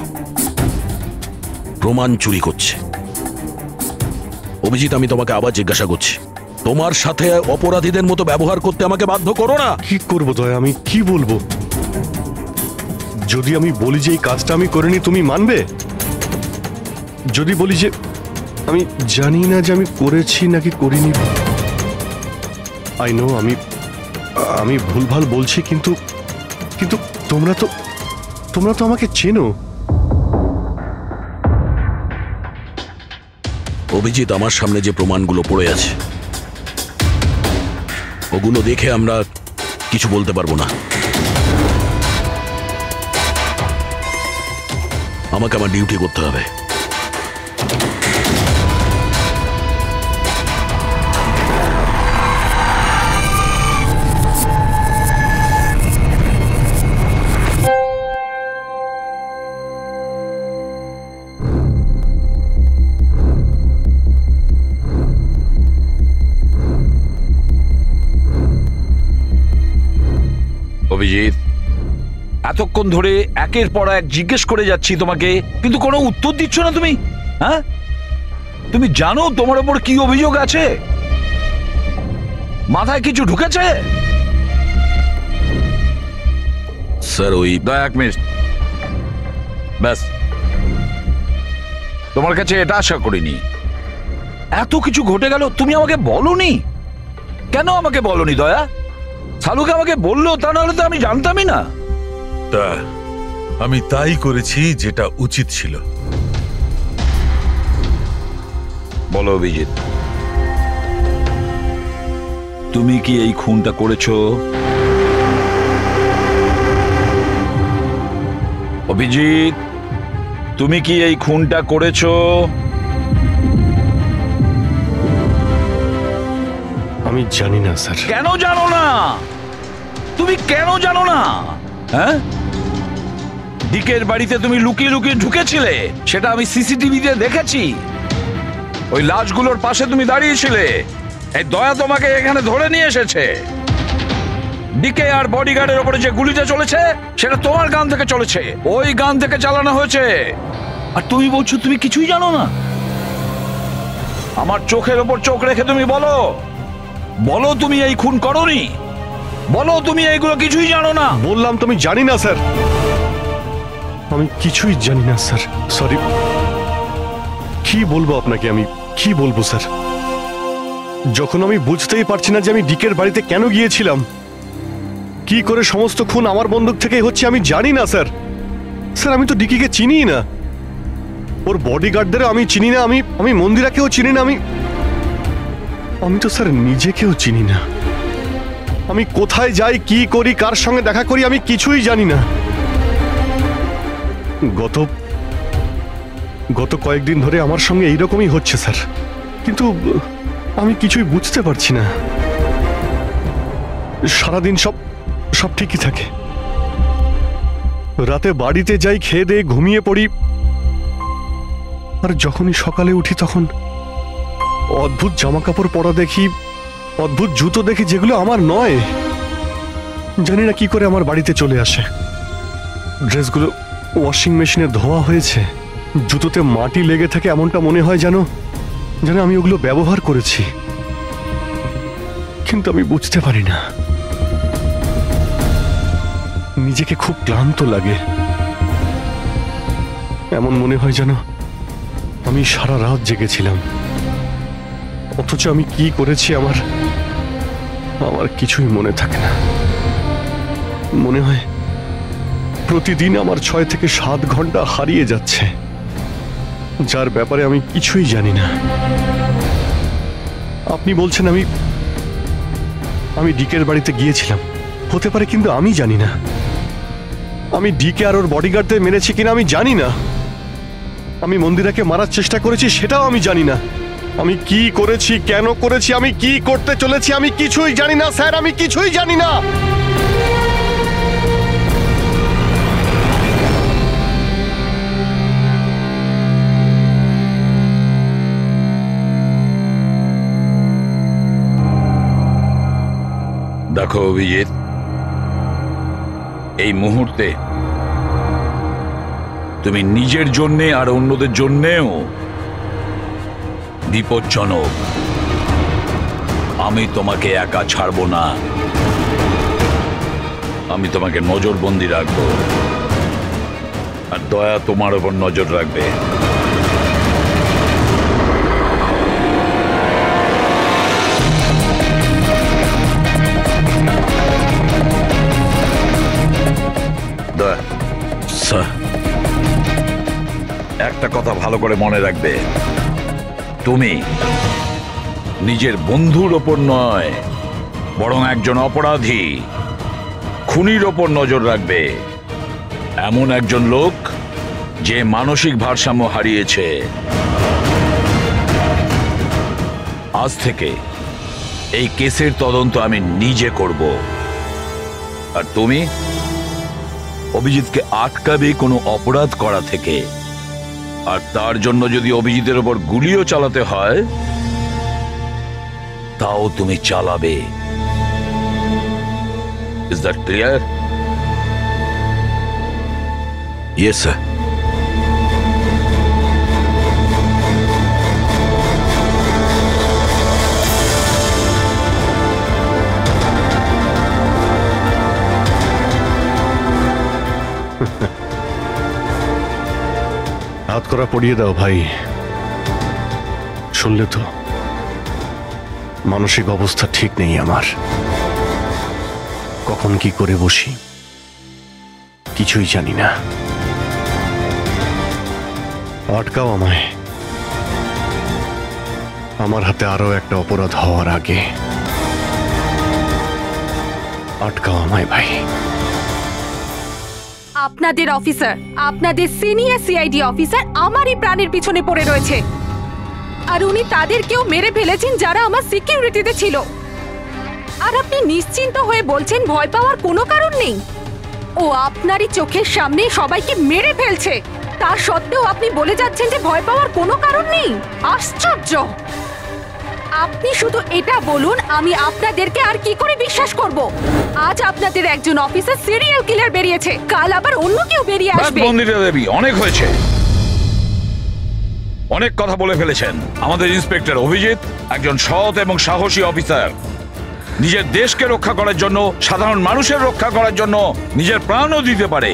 S3: প্রমাণ চুরি করছে। অভিজিৎ, আমি তোমাকে আবার জিজ্ঞাসা করছি, তোমার সাথে অপরাধীদের মতো ব্যবহার করতে আমাকে বাধ্য করো না।
S1: কি করবো দয়া, আমি কি বলবো? যদি আমি বলি যে এই কাজটা আমি করিনি, তুমি মানবে? যদি বলি যে আমি জানি না যে আমি করেছি নাকি করিনি, আই নো আমি ভুলভাল বলছি, কিন্তু কিন্তু তোমরা তো আমাকে চেনো।
S3: অভিজিৎ, আমার সামনে যে প্রমাণগুলো পড়ে আছে ওগুলো দেখে আমরা কিছু বলতে পারবো না। আমাকে আমার ডিউটি করতে হবে।
S2: অভিজিৎ, এতক্ষণ ধরে একের পর এক জিজ্ঞেস করে যাচ্ছি তোমাকে, কিন্তু কোনো উত্তর দিচ্ছ না তুমি। হ্যাঁ, তুমি জানো তোমার ওপর কি অভিযোগ আছে? মাথায় কিছু ঢুকেছে?
S3: স্যার, ওই
S2: এক মিনিট, ব্যাস। তোমার কাছে এটা আশা করিনি। এত কিছু ঘটে গেল, তুমি আমাকে বলনি কেন? আমাকে বলনি দয়া? সালুকে আমাকে বললো, তা নাহলে তো আমি জানতামই না।
S10: তা আমি তাই করেছি যেটা উচিত ছিল।
S2: বলো অভিজিৎ, তুমি কি এই খুনটা করেছো? অভিজিৎ, তুমি কি এই খুনটা করেছো?
S1: আমি জানি না স্যার।
S2: কেন জানো না? তুমি কেন জানো না? হ্যাঁ, ডিকের বাড়িতে তুমি লুকিয়ে লুকিয়ে ঢুকেছিলে, সেটা আমি সিসিটিভিতে দেখেছি। ওই লাশগুলোর পাশে তুমি দাঁড়িয়েছিলে। এই দয়া তোমাকে এখানে ধরে নিয়ে এসেছে। ডিকে আর বডিগার্ডের উপরে যে গুলিটা চলেছে সেটা তোমার গান থেকে চলেছে, ওই গান থেকে চালানো হয়েছে। আর তুমি বলছো তুমি কিছুই জানো না? আমার চোখের ওপর চোখ রেখে তুমি বলো, বলো তুমি এই খুন করোনি। বলো তুমি এইগুলো কিছুই জানো না।
S1: বললাম তুমি জানি না স্যার, আমি কিছুই জানি না স্যার। সরি। কি বলবো আপনাকে, আমি কি বলবো স্যার? যখন আমি বুঝতেই পারছি না যে আমি ডিকের বাড়িতে কেন গিয়েছিলাম, কি করে সমস্ত খুন আমার বন্দুক থেকেই হচ্ছে, আমি জানি না স্যার। স্যার, আমি তো ডিকিকে চিনি না, ওর বডিগার্ডদেরও আমি চিনি না, আমি মন্দিরাকেও চিনি না, আমি তো স্যার নিজেকেও চিনি না। আমি কোথায় যাই, কি করি, কার সঙ্গে দেখা করি, আমি কিছুই জানি না। গত কয়েকদিন ধরে আমার সঙ্গে এইরকমই হচ্ছে স্যার, কিন্তু আমি কিছুই বুঝতে পারছি না। সারাদিন সব ঠিকই থাকে, রাতে বাড়িতে যাই, খেয়ে দিয়ে ঘুমিয়ে পড়ি, আর যখনই সকালে উঠি তখন অদ্ভুত জামা কাপড় পরা দেখি, অদ্ভুত জুতো দেখি যেগুলো আমার নয়। জানি না কি করে আমার বাড়িতে চলে আসে। ড্রেসগুলো ওয়াশিং মেশিনে ধোয়া হয়েছে, জুতোতে মাটি লেগে থাকে, এমনটা মনে হয় যেন আমি ওগুলো ব্যবহার করেছি, কিন্তু আমি বুঝতে পারি না। নিজেকে খুব ক্লান্ত লাগে, এমন মনে হয় যেন আমি সারা রাত জেগেছিলাম, অথচ আমি কি করেছি আমার কিছুই মনে থাকে না। মনে হয় প্রতিদিন আমার 6 থেকে 7 ঘন্টা হারিয়ে যাচ্ছে, যার ব্যাপারে আমি কিছুই জানি না। আপনি বলছেন আমি ডিকের বাড়িতে গিয়েছিলাম, হতে পারে, কিন্তু আমি জানি না। আমি ডিকে আর ওর বডিগার্ডদের মেরেছি কিনা আমি জানি না। আমি মন্দিরাকে মারার চেষ্টা করেছি সেটাও আমি জানি না। আমি কি করেছি, কেন করেছি, আমি কি করতে চলেছি, আমি কিছুই জানি না স্যার, আমি কিছুই জানি না।
S2: দেখো অভিজিৎ, এই মুহূর্তে তুমি নিজের জন্যে আর অন্যদের জন্যেও বিপজ্জনক। আমি তোমাকে একা ছাড়বো না, আমি তোমাকে নজরবন্দি রাখবো, আর দয়া তোমার উপর নজর রাখবে। দয়া,
S3: স্যার,
S2: একটা কথা ভালো করে মনে রাখবে, তুমি নিজের বন্ধুর ওপর নয়, বরং একজন অপরাধী, খুনির ওপর নজর রাখবে। এমন একজন লোক যে মানসিক ভারসাম্য হারিয়েছে। আজ থেকে এই কেসের তদন্ত আমি নিজে করব, আর তুমি অভিজিৎকে আটকাবে কোনো অপরাধ করা থেকে। আর তার জন্য যদি অভিজিতের ওপর গুলিও চালাতে হয়, তাও তুমি চালাবে। Is that clear?
S3: Yes sir.
S1: হাত করা পড়িয়ে দাও ভাই। শুনলে তো, মানসিক অবস্থা ঠিক নেই আমার। কখন কি করে বসি কিছুই জানি না। আটকাও আমায়, আমার হাতে আরো একটা অপরাধ হওয়ার আগে। আটকাও আমায় ভাই।
S11: আপনাদের অফিসার, আপনাদের সিনিয়র সিআইডি অফিসার আমারই প্রাণের পিছনে পড়ে রয়েছে, আর উনি তাদেরকেও মেরে ফেলেছেন যারা আমার সিকিউরিটিতে ছিল। আর আপনি নিশ্চিন্ত হয়ে বলছেন ভয় পাওয়ার কোনো কারণ নেই। ও আপনারই চোখের সামনে সবাইকে মেরে ফেলছে, তা সত্ত্বেও আপনি বলে যাচ্ছেন যে ভয় পাওয়ার কোনো কারণ নেই। আশ্চর্য! আপনি শুধু এটা বলুন, আমি আপনাদেরকে আর কি করে বিশ্বাস করব? আজ আপনাদের একজন অফিসার সিরিয়াল কিলার বেরিয়েছে, কাল আবার অন্য কেউ বেরিয়ে আসবে।
S2: মন্দিরা দেবী, অনেক হয়েছে, অনেক কথা বলে ফেলেছেন। আমাদের ইন্সপেক্টর অভিজিৎ একজন সৎ এবং সাহসী অফিসার। নিজের দেশকে রক্ষা করার জন্য, সাধারণ মানুষের রক্ষা করার জন্য নিজের প্রাণও দিতে পারে।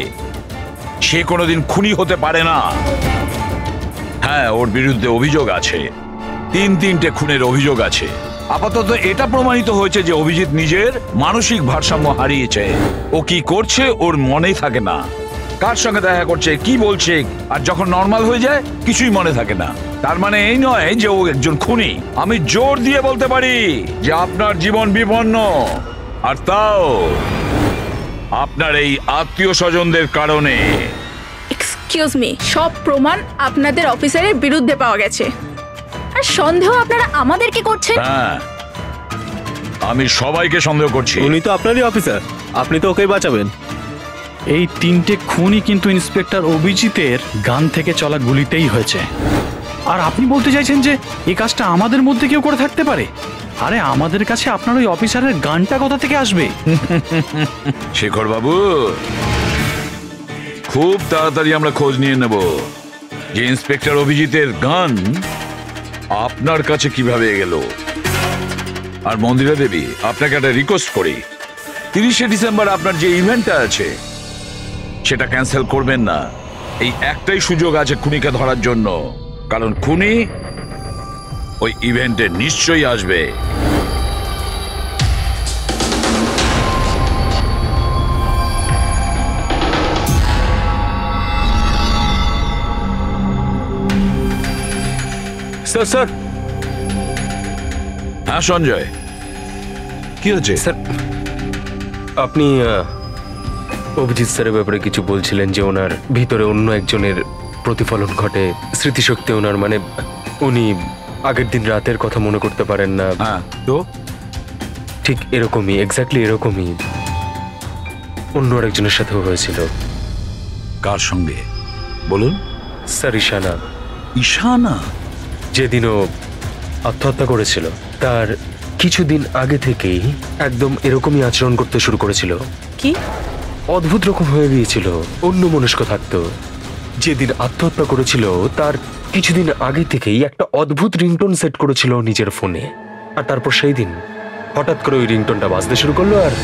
S2: সে কোনোদিন খুনি হতে পারে না। হ্যাঁ, ওর বিরুদ্ধে অভিযোগ আছে, 3টে খুনের অভিযোগ আছে। আপাতত এটা প্রমাণিত হয়েছে যে অভিজিৎ নিজের মানসিক ভারসাম্য হারিয়েছে। ও কি করছে ওর মনেই থাকে না, কার সঙ্গে দেখা করছে, কি বলছে, আর যখন নর্মাল হয়ে যায় কিছুই মনে থাকে না। তার মানে এই নয় যে ও একজন খুনি। আমি জোর দিয়ে বলতে পারি যে আপনার জীবন বিপন্ন, আর তাও আপনার এই আত্মীয় স্বজনদের কারণে।
S8: এক্সকিউজ মি, সব প্রমাণ আপনাদের অফিসারের বিরুদ্ধে পাওয়া গেছে, আর সন্দেহ আপনারা আমাদেরকে করছেন?
S2: হ্যাঁ, আমি সবাইকে সন্দেহ করছি।
S12: উনি তো আপনারই অফিসার, আপনি তো ওকেই বাঁচাবেন।
S13: এই 3টে খুনই কিন্তু ইন্সপেক্টর অভিজিতের গান থেকে চলা গুলিতেই হয়েছে। আর আপনি বলতে চাইছেন যে এই কাজটা আমাদের মধ্যে কেউ করে থাকতে পারে? আরে আমাদের কাছে আপনার ওই অফিসারের গানটা কোথা থেকে আসবে?
S2: শেখর বাবু, খুব তাড়াতাড়ি আমরা খোঁজ নিয়ে নেব যে ইন্সপেক্টর অভিজিতের গান আপনার কাছে কিভাবে গেল। আর মন্দিরা দেবী, আপনাকে একটা রিকোয়েস্ট করি, 30শে ডিসেম্বর আপনার যে ইভেন্টটা আছে সেটা ক্যান্সেল করবেন না। এই একটাই সুযোগ আছে খুনিকে ধরার জন্য, কারণ খুনি ওই ইভেন্টে নিশ্চয়ই আসবে।
S6: স্যার স্যার
S2: হ্যাঁ সঞ্জয়, কি হচ্ছে?
S6: স্যার আপনি অভিজিৎ স্যারের ব্যাপারে কিছু বলছিলেন যে ওনার ভিতরে অন্য একজনের প্রতিফলন ঘটে, স্মৃতিশক্তি ওনার, মানে উনি আগের দিন রাতের কথা মনে করতে পারেন না।
S2: হ্যাঁ, তো
S6: ঠিক এরকমই, এক্স্যাক্টলি এরকমই অন্য আরেকজনের সাথেও হয়েছিল।
S2: কার সঙ্গে বলুন?
S6: স্যার ঈশানা।
S2: ঈশানা?
S6: যেদিনও আত্মহত্যা করেছিল তার কিছুদিন আগে থেকেই একদম এরকমই আচরণ করতে শুরু করেছিল।
S5: কি
S6: অদ্ভুত রকম হয়ে গিয়েছিল, অন্য মনস্ক থাকতো। যেদিন আত্মহত্যা করেছিল তার কিছুদিন আগে থেকেই একটা অদ্ভুত রিংটোন সেট করেছিল নিজের ফোনে, আর তারপর সেই দিন হঠাৎ করে ওই রিংটোনটা বাজতে শুরু করলো। আর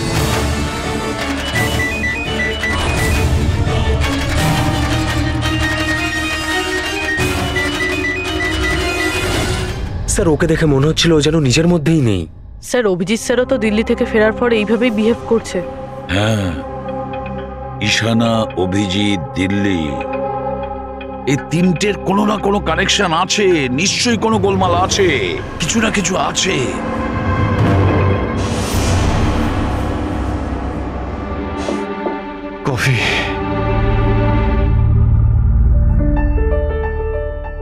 S6: স্যার ওকে দেখে মনে হচ্ছিল ও যেন নিজের মধ্যেই নেই।
S5: স্যার অভিজিৎ স্যারও তো দিল্লি থেকে ফেরার পর এইভাবেই বিহেভ করছে।
S2: হ্যাঁ, ঈশানা, অভিজিৎ, দিল্লি, এই তিনটের কোনো না কোনো কানেকশন আছে, নিশ্চয়ই কোনো গোলমাল আছে, কিছু না কিছু আছে।
S1: কফি।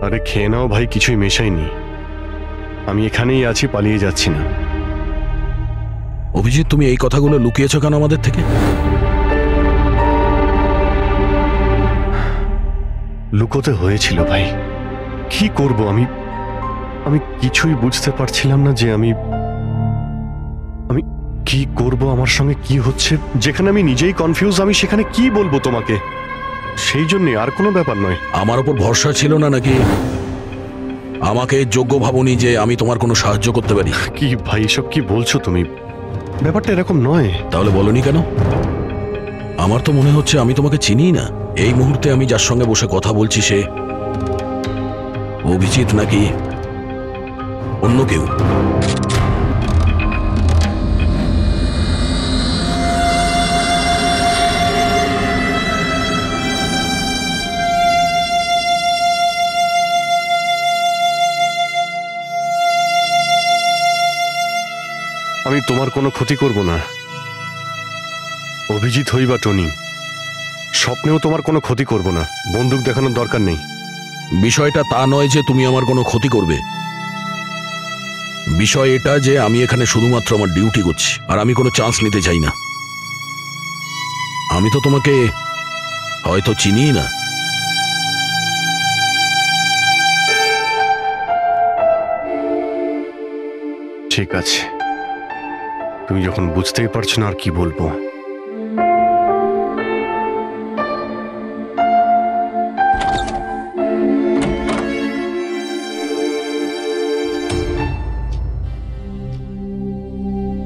S1: আরে খেয়ে নাও ভাই, কিছুই মেশাইনি। আমি এখানেই আছি, পালিয়ে যাচ্ছি না।
S3: অভিজিৎ, তুমি এই কথাগুলো লুকিয়েছো কেন আমাদের থেকে?
S1: লুকোতে হয়েছিল ভাই, কি করব আমি আমি কিছুই বুঝতে পারছিলাম না যে আমি কি করব, আমার সঙ্গে কি হচ্ছে। যেখানে আমি নিজেই কনফিউজ, আমি সেখানে কি বলবো তোমাকে? সেই জন্য আর কোনো ব্যাপার নয়।
S3: আমার উপর ভরসা ছিল না নাকি? আমাকে যোগ্য ভাবনি যে আমি তোমার কোনো সাহায্য করতে পারি?
S1: কি ভাই এসব কি বলছো তুমি? ব্যাপারটা এরকম নয়।
S3: তাহলে বলনি কেন? আমার তো মনে হচ্ছে আমি তোমাকে চিনি না। এই মুহূর্তে আমি যার সঙ্গে বসে কথা বলছি সে অভিজিৎ নাকি অন্য কেউ?
S1: আমি তোমার কোনো ক্ষতি করব না। অভিজিৎ হই বা টনি, স্বপ্নেও তোমার কোনো ক্ষতি করব না। বন্দুক দেখানোর দরকার নেই।
S3: বিষয়টা তা নয় যে তুমি আমার কোনো ক্ষতি করবে। বিষয় এটা যে আমি এখানে শুধুমাত্র আমার ডিউটি করছি, আর আমি কোনো চান্স নিতে চাই না। আমি তো তোমাকে হয়তো চিনি না।
S1: ঠিক আছে, তুমি যখন বুঝতেই পারছো না আর কি বলবো।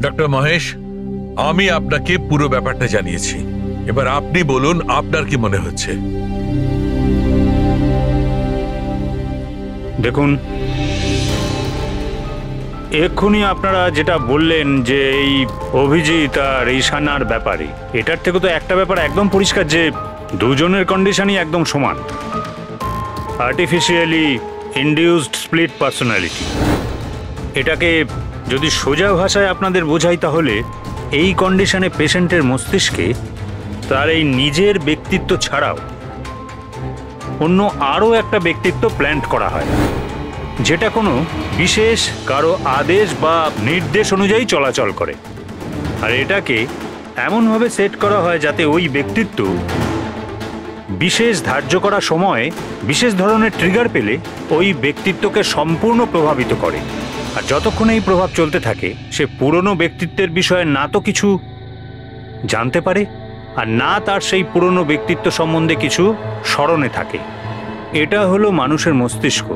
S10: ডক্টর মহেশ, আমি আপনাকে পুরো ব্যাপারটা জানিয়েছি। এবার আপনি বলুন আপনার কি মনে হচ্ছে?
S14: দেখুন, এক্ষুনি আপনারা যেটা বললেন যে এই অভিজিৎ আর ঈশানার ব্যাপারে, এটার থেকে তো একটা ব্যাপার একদম পরিষ্কার যে দুজনের কন্ডিশনই একদম সমান। Artificially induced split personality. এটাকে যদি সোজা ভাষায় আপনাদের বোঝাই তাহলে এই কন্ডিশনে পেশেন্টের মস্তিষ্কে তার এই নিজের ব্যক্তিত্ব ছাড়াও অন্য আরও একটা ব্যক্তিত্ব প্ল্যান্ট করা হয়, যেটা কোনো বিশেষ কারো আদেশ বা নির্দেশ অনুযায়ী চলাচল করে। আর এটাকে এমনভাবে সেট করা হয় যাতে ওই ব্যক্তিত্ব বিশেষ ধার্য করা সময়ে বিশেষ ধরনের ট্রিগার পেলে ওই ব্যক্তিত্বকে সম্পূর্ণ প্রভাবিত করে। আর যতক্ষণ এই প্রভাব চলতে থাকে সে পুরনো ব্যক্তিত্বের বিষয়ে না তো কিছু জানতে পারে আর না তার সেই পুরনো ব্যক্তিত্ব সম্বন্ধে কিছু স্মরণে থাকে। এটা হলো মানুষের মস্তিষ্ক।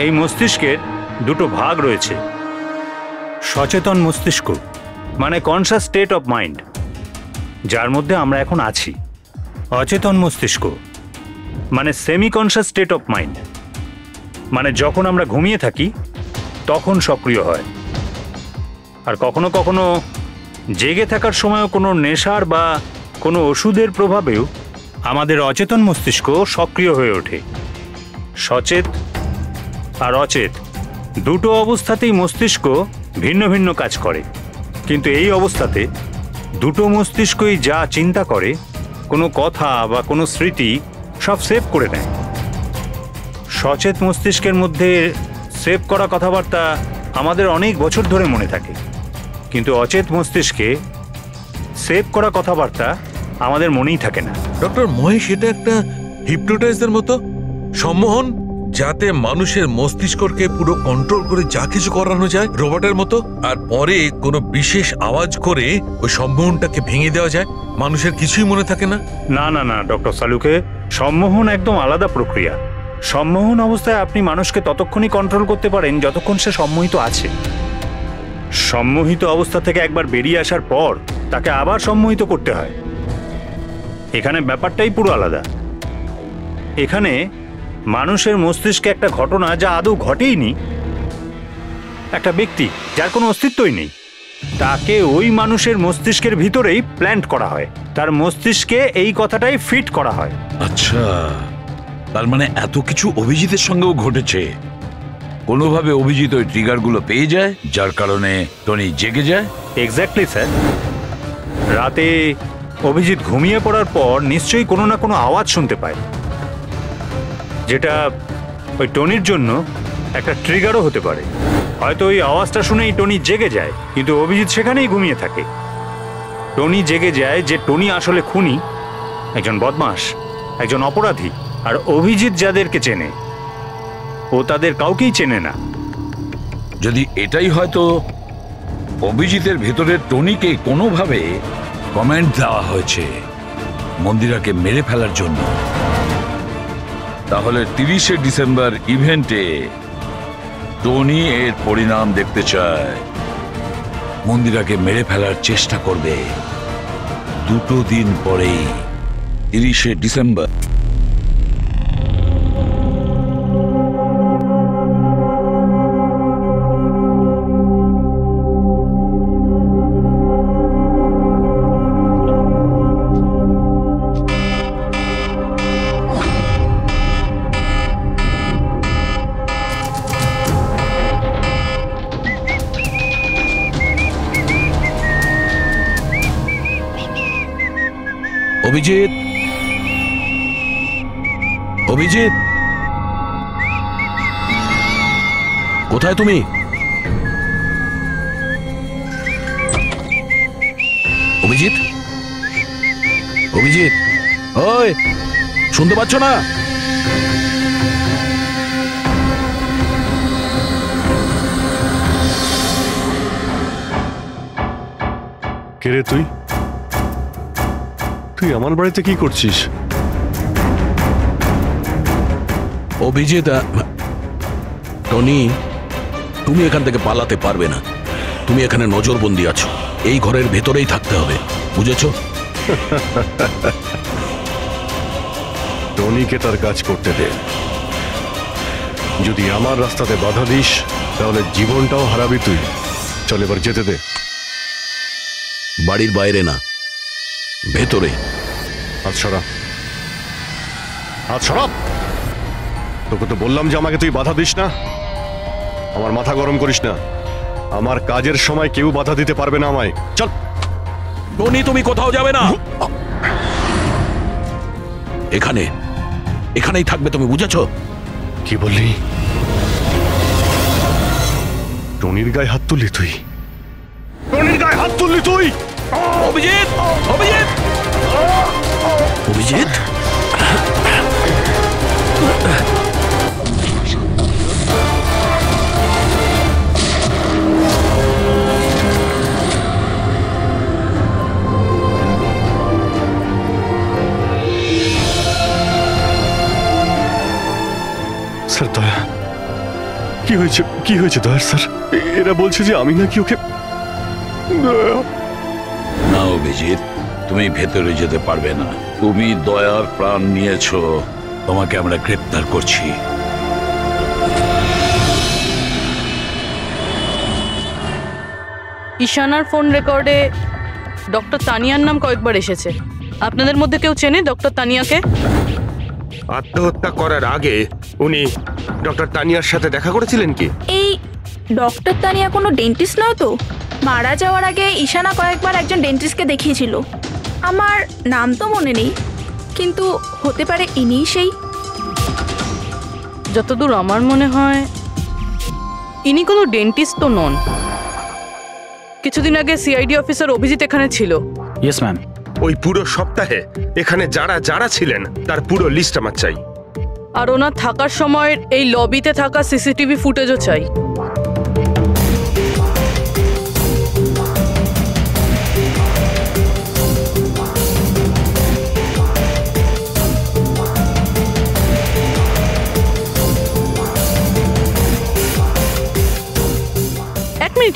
S14: এই মস্তিষ্কের দুটো ভাগ রয়েছে, সচেতন মস্তিষ্ক মানে কনসাস স্টেট অফ মাইন্ড, যার মধ্যে আমরা এখন আছি, অচেতন মস্তিষ্ক মানে semi conscious state of mind, মানে যখন আমরা ঘুমিয়ে থাকি তখন সক্রিয় হয়। আর কখনো কখনো জেগে থাকার সময়ও কোনো নেশার বা কোনো ওষুধের প্রভাবেও আমাদের অচেতন মস্তিষ্ক সক্রিয় হয়ে ওঠে। সচেত আর অচেত দুটো অবস্থাতেই মস্তিষ্ক ভিন্ন ভিন্ন কাজ করে, কিন্তু এই অবস্থাতে দুটো মস্তিষ্কই যা চিন্তা করে, কোনো কথা বা কোনো স্মৃতি সব সেভ করে নেয়। সচেত মস্তিষ্কের মধ্যে সেভ করা কথাবার্তা আমাদের অনেক বছর ধরে মনে থাকে, কিন্তু অচেত মস্তিষ্কে সেভ করা কথাবার্তা আমাদের মনেই থাকে না।
S10: ডক্টর মহেশ, এটা একটা হিপনোটাইজের মতো সম্মোহন, যাতে মানুষের মস্তিষ্ককে পুরো কন্ট্রোল করে যা কিছু করানো যায় রোবটের মতো, আর পরে কোনো বিশেষ আওয়াজ করে ওই সম্মোহনটাকে ভেঙে দেওয়া যায়, মানুষের কিছুই মনে থাকে না।
S14: না না না ডক্টর সালুকে, সম্মোহন একদম আলাদা প্রক্রিয়া। সম্মোহন অবস্থায় আপনি মানুষকে ততক্ষণই কন্ট্রোল করতে পারেন যতক্ষণ সে সম্মোহিত আছে। সম্মোহিত অবস্থা থেকে একবার বেরিয়ে আসার পর তাকে আবার সম্মোহিত করতে হয়। এখানে ব্যাপারটাই পুরো আলাদা। এখানে মানুষের মস্তিষ্কে একটা ঘটনা যা আদৌ ঘটেইনি, একটা ব্যক্তি যার কোনো অস্তিত্বই নেই, তাকে ওই মানুষের মস্তিষ্কের ভিতরেই প্ল্যান্ট করা হয়, তার মস্তিষ্কে এই কথাটাই ফিট করা হয়।
S2: আচ্ছা, তার মানে এত কিছু অভিজিতের সঙ্গেও ঘটেছে। কোনোভাবে অভিজিৎ ওই ট্রিগারগুলো পেয়ে যায়, যার কারণে টনি জেগে যায়।
S14: Exactly sir. রাতে অভিজিৎ ঘুমিয়ে পড়ার পর নিশ্চয়ই কোনো না কোনো আওয়াজ শুনতে পায়, যেটা ওই টনির জন্য একটা ট্রিগারও হতে পারে। হয়তো ওই আওয়াজটা শুনেই টনি জেগে যায়, কিন্তু অভিজিৎ সেখানেই ঘুমিয়ে থাকে। টনি জেগে যায় যে টনি আসলে খুনি, একজন বদমাশ, একজন অপরাধী। আর অভিজিৎ যাদেরকে চেনে ও তাদের কাউকেই চেনে না।
S2: যদি এটাই হয়তো অভিজিতের ভেতরের টনিকে কোনোভাবে কমেন্ট দেওয়া হয়েছে মন্দিরাকে মেরে ফেলার জন্য, তাহলে 30শে ডিসেম্বর ইভেন্টে টনি এর পরিণাম দেখতে চায়, মন্দিরাকে মেরে ফেলার চেষ্টা করবে 2 দিন পরেই, 30শে ডিসেম্বর। অভিজিৎ, অভিজিৎ, কোথায় তুমি? অভিজিৎ, অভিজিৎ, ওই শুনতে পাচ্ছ না?
S1: কে রে তুই? তুই আমার বাড়িতে কি করছিস?
S3: অভিজিৎ, টনি, তুমি এখান থেকে পালাতে পারবে না। তুমি এখানে নজরবন্দি আছো, এই ঘরের ভেতরেই থাকতে হবে, বুঝেছো?
S1: টনিকে তার কাজ করতে দে। যদি আমার রাস্তাতে বাধা দিস তাহলে জীবনটাও হারাবি তুই। চল এবার যেতে দে।
S3: বাড়ির বাইরে না, ভেতরে।
S1: হাত সরা, হাত সরা। তোকে তো বললাম যে আমাকে তুই বাধা দিস না। আমার মাথা গরম করিস না। আমার কাজের সময় কেউ বাধা দিতে পারবে না আমায়। চল।
S3: টনি, তুমি কোথাও যাবে না, এখানে, এখানেই থাকবে তুমি, বুঝেছো?
S1: কি বললি? টনির গায়ে হাত তুললি তুই? টনির গায়ে হাত তুললি তুই?
S3: অভিজিৎ! অভিজিৎ! অভিজিৎ!
S1: স্যার দয়া, কি হয়েছে দয়ার স্যার? এরা বলছে যে আমি নাকি ওকে
S2: না অভিজিৎ, তুমি ভেতরে যেতে পারবে না। তুমি দয়ার প্রাণ নিয়েছো, তোমাকে আমরা গ্রেপ্তার করছি।
S5: ঈশানার ফোন রেকর্ডে ডক্টর তানিয়ার নাম কয়েকবার এসেছে। আপনাদের মধ্যে কেউ চেনে ডক্টর তানিয়াকে?
S9: আত্মহত্যা করার আগে উনি ডক্টর তানিয়ার সাথে দেখা করেছিলেন কি?
S8: এই ডক্টর তানিয়া কোনো ডেন্টিস্ট নয় তো? মারা যাওয়ার আগে ঈশানা কয়েকবার একজন ডেন্টিস্টকে দেখিয়েছিল। আমার নাম তো মনে নেই, কিন্তু হতে পারে ইনিই সেই।
S5: যতদূর আমার মনে হয় ইনি কোনো ডেন্টিস্ট তো নন। কিছুদিন আগে সিআইডি অফিসার অভিজিৎ এখানে ছিল।
S13: Yes ma'am.
S9: ওই পুরো সপ্তাহে এখানে যারা যারা ছিলেন তার পুরো লিস্ট আমার চাই।
S5: আর ওনার থাকার সময় এই লবিতে থাকা সিসিটিভি ফুটেজও চাই।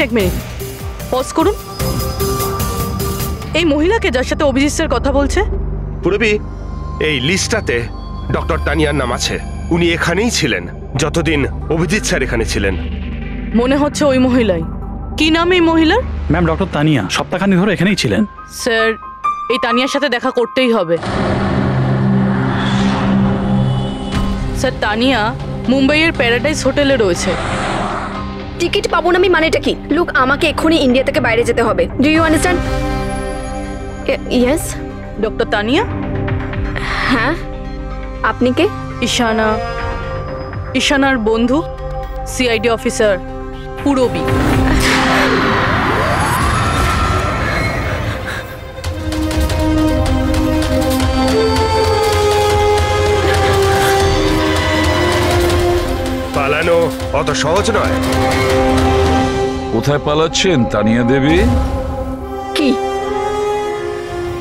S5: এক মিনিট পজ করুন। এই মহিলাকে যার সাথে অভিজিৎ স্যার কথা বলছে?
S9: পুরবি, এই লিস্টটাতে ডক্টর তানিয়ার নাম আছে। উনি এখানেই ছিলেন যতদিন অভিজিৎ স্যার এখানে ছিলেন।
S5: মনে হচ্ছে ওই মহিলাই। কি নাম এই মহিলার?
S13: ম্যাম ডক্টর তানিয়া সপ্তাহখানেক ধরে এখানেই ছিলেন।
S5: স্যার, এই তানিয়ার সাথে দেখা করতেই হবে। স্যার, তানিয়া মুম্বাইয়ের প্যারাডাইস হোটেলে রয়েছে।
S8: টিকিট পাবো না আমি মানেটা কি? লুক, আমাকে এক্ষুনি ইন্ডিয়া থেকে বাইরে যেতে হবে। Do you understand? Yes.
S5: Doctor Tania?
S8: হ্যাঁ, আপনি কে?
S5: ঈশানার বন্ধু, সিআইডি অফিসার পুরবী।
S9: পালানো অত সহজ নয়।
S2: কোথায় পালাচ্ছেন তানিয়া দেবী?
S8: কি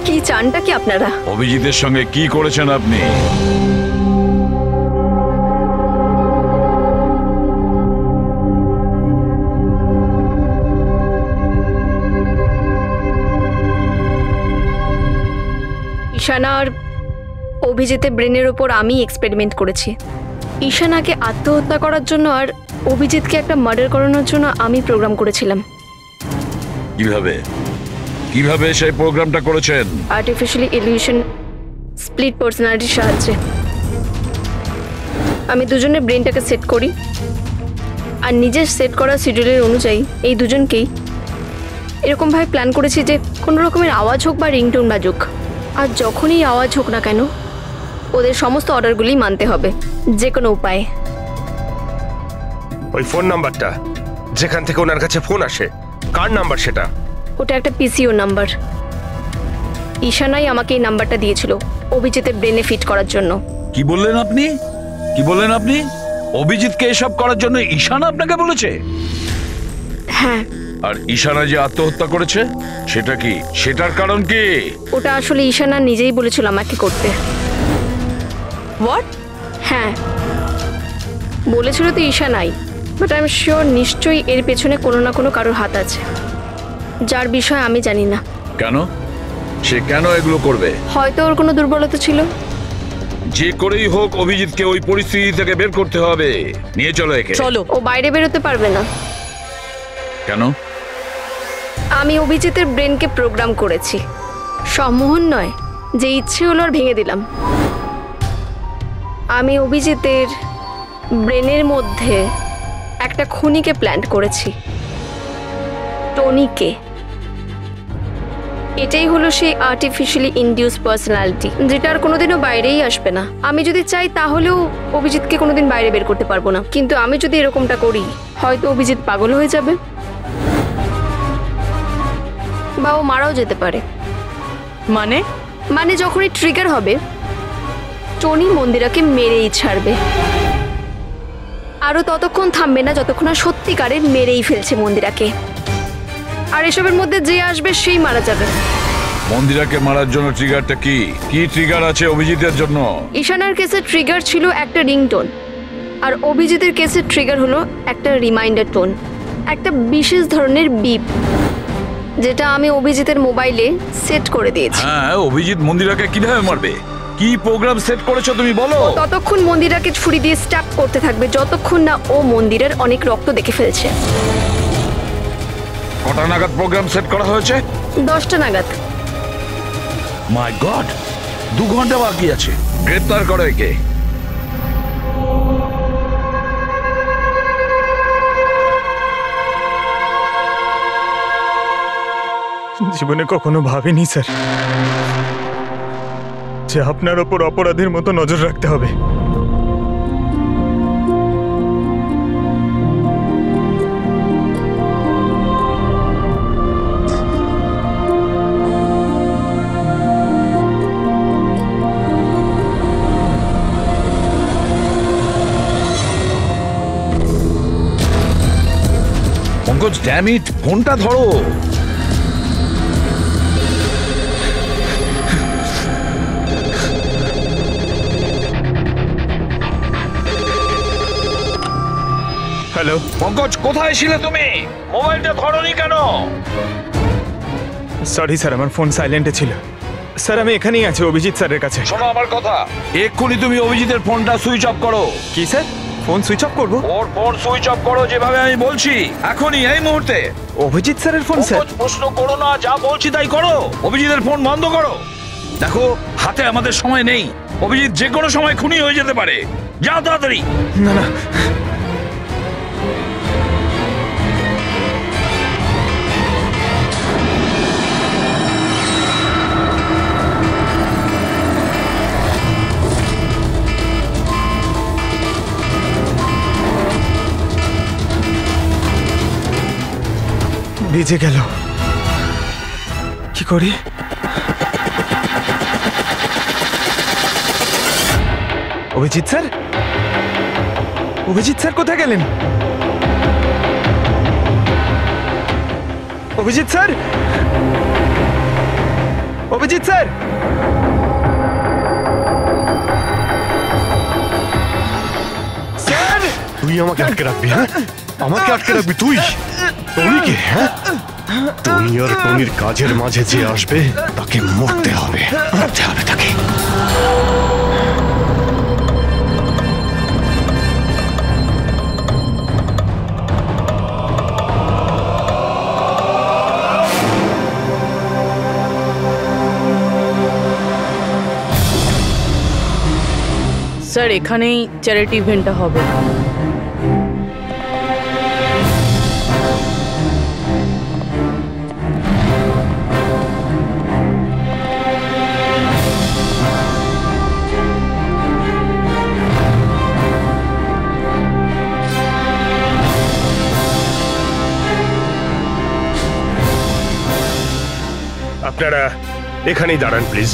S8: কি চানটা কি আপনারা?
S2: অভিজিতের সঙ্গে কি করেছেন আপনি?
S8: ঈশানা আর অভিজিতের ব্রেনের উপর আমি এক্সপেরিমেন্ট করেছি। ঈশানাকে আত্মহত্যা করার জন্য আর অভিজিৎকে একটা মার্ডার করানোর জন্য আমি প্রোগ্রাম করেছিলাম।
S2: কিভাবে কিভাবে সেই প্রোগ্রামটা করেছেন?
S8: আর্টিফিশিয়ালি ইলিউশন স্প্লিট পার্সোনালিটির সাহায্যে আমি দুজনের ব্রেনটাকে সেট করি, আর নিজের সেট করা শিডিউলের অনুযায়ী এই দুজনকেই এরকমভাবে প্ল্যান করেছি যে কোনো রকমের আওয়াজ হোক বা রিংটোন বাজুক, আর যখনই আওয়াজ হোক না কেন ওদের সমস্ত অর্ডারগুলি মানতে হবে যে কোনো উপায়ে।
S9: ওই ফোন নাম্বারটা যেখান থেকে ওনার কাছে ফোন আসে, কার নাম্বার সেটা?
S8: ওটা একটা পিসিও নাম্বার। ঈশানাই আমাকে এই নাম্বারটা দিয়েছিল অভিজিতের ব্রেনে ফিট করার জন্য।
S2: কি বললেন আপনি? কি বললেন আপনি? অভিজিৎকে এসব করার জন্য ঈশানা আপনাকে বলেছে?
S8: হ্যাঁ।
S2: আর ঈশানা যে আত্মহত্যা করেছে সেটা কি? সেটার কারণ কি?
S8: ওটা আসলে ঈশানা নিজেই বলেছিল আমাকে করতে।
S5: হোয়াট?
S8: হ্যাঁ, বলেছিল তো ঈশানাই, বাট আই এম শিওর নিশ্চয়ই এর পেছনে কোনো না কোনো কারোর হাত আছে, যার বিষয়ে আমি জানি না।
S2: কেন? সে কেন এগুলো করবে?
S8: হয়তো ওর কোনো দুর্বলতা ছিল।
S2: যে করেই হোক অভিজিৎকে ওই পরিস্থিতি থেকে বের করতে হবে। নিয়ে চলো একে।
S5: চলো।
S8: ও বাইরে বেরোতে পারবে না।
S2: কেন?
S8: আমি অভিজিতের ব্রেনকে প্রোগ্রাম করেছি। সম্মোহন নয়, যে ইচ্ছে হলো আর ভেঙে দিলাম। আমি অভিজিতের ব্রেনের মধ্যে একটা খুনিকে প্ল্যান করেছি, টনিকে। এটাই হলো সেই আর্টিফিশিয়ালি ইনডিউস পার্সোনালিটি, যেটা আর কোনোদিনও বাইরেই আসবে না। আমি যদি চাই তাহলেও অভিজিৎকে কোনোদিন বাইরে বের করতে পারবো না, কিন্তু আমি যদি এরকমটা করি হয়তো অভিজিৎ পাগল হয়ে যাবে।
S15: বা ও মারাও যেতে পারে। মানে যখনই ট্রিগার হবে টনি মন্দিরাকে মেরেই ছাড়বে। আরও ততক্ষণ থামবে না যতক্ষণ না সত্যিকারের মেরেই ফেলছে মন্দিরাকে। আর এসবের মধ্যে যে আসবে সেই মারা যাবে।
S2: মন্দিরাকে মারার জন্য ট্রিগারটা কি ট্রিগার আছে অভিজিতের জন্য?
S15: ঈশানার কেসে ট্রিগার ছিল একটা রিংটোন, আর অভিজিতের কেসে ট্রিগার হলো একটা রিমাইন্ডার টোন, একটা বিশেষ ধরনের বিপ, যেটা আমি অভিজিতের মোবাইলে সেট করে দিয়েছি।
S2: হ্যাঁ, অভিজিৎ মন্দিরাকে কিভাবে মারবে? কি প্রোগ্রাম সেট করেছো তুমি বলো?
S15: ততক্ষণ মন্দিরাকে ছুরি দিয়ে স্ট্যাপ করতে থাকবে যতক্ষণ না ও মন্দিরের অনেক রক্ত দেখে ফেলছে।
S2: কটা নাগাদ প্রোগ্রাম সেট করা হয়েছে?
S15: 10টা নাগাদ।
S2: মাই গড, 2 ঘন্টা বাকি আছে। গ্রেফতার করো একে।
S4: জীবনে কখনো ভাবিনি স্যার যে আপনার ওপর অপরাধীর মতো নজর রাখতে হবে।
S2: পঙ্কজ, ড্যাম ইট, ফোনটা ধরো।
S4: হ্যালো
S2: পঙ্কজ, কোথায় ছিলে তুমি? মোবাইলটা ধরোনি কেন?
S4: সরি স্যার, আমার ফোন সাইলেন্টে ছিল। স্যার আমি এখানেই আছি অভিজিৎ স্যারের কাছে।
S2: শোনো আমার কথা, এক্ষুনি তুমি অভিজিতের ফোনটা সুইচ অফ করো।
S4: কি স্যার, ফোন সুইচ অফ করবো?
S2: ওর ফোন সুইচ অফ করো যেভাবে আমি বলছি, এখনই, এই মুহূর্তে।
S4: অভিজিৎ স্যারের ফোন স্যার?
S2: প্রশ্ন করো না, যা বলছি তাই করো। অভিজিতের ফোন বন্ধ করো। দেখো, হাতে আমাদের সময় নেই। অভিজিৎ যে কোনো সময় খুনি হয়ে যেতে পারে। যাও তাড়াতাড়ি।
S4: না না, ভিজে গেল, কি করি? অভিজিৎ স্যার, অভিজিৎ স্যার কোথায় গেলেন? Abhijit sir, Abhijit sir, sir!
S1: তুই আমাকে আটকে রাখবি? হ্যাঁ, আমাকে আটকে রাখবি তুই? টনিকে? হ্যাঁ, টনি আর টনির কাজের মাঝে যে আসবে তাকে মরতে হবে, মরতে হবে তাকে।
S5: স্যার এখানেই চ্যারিটি ইভেন্টটা হবে।
S9: আপনারা এখানেই দাঁড়ান please.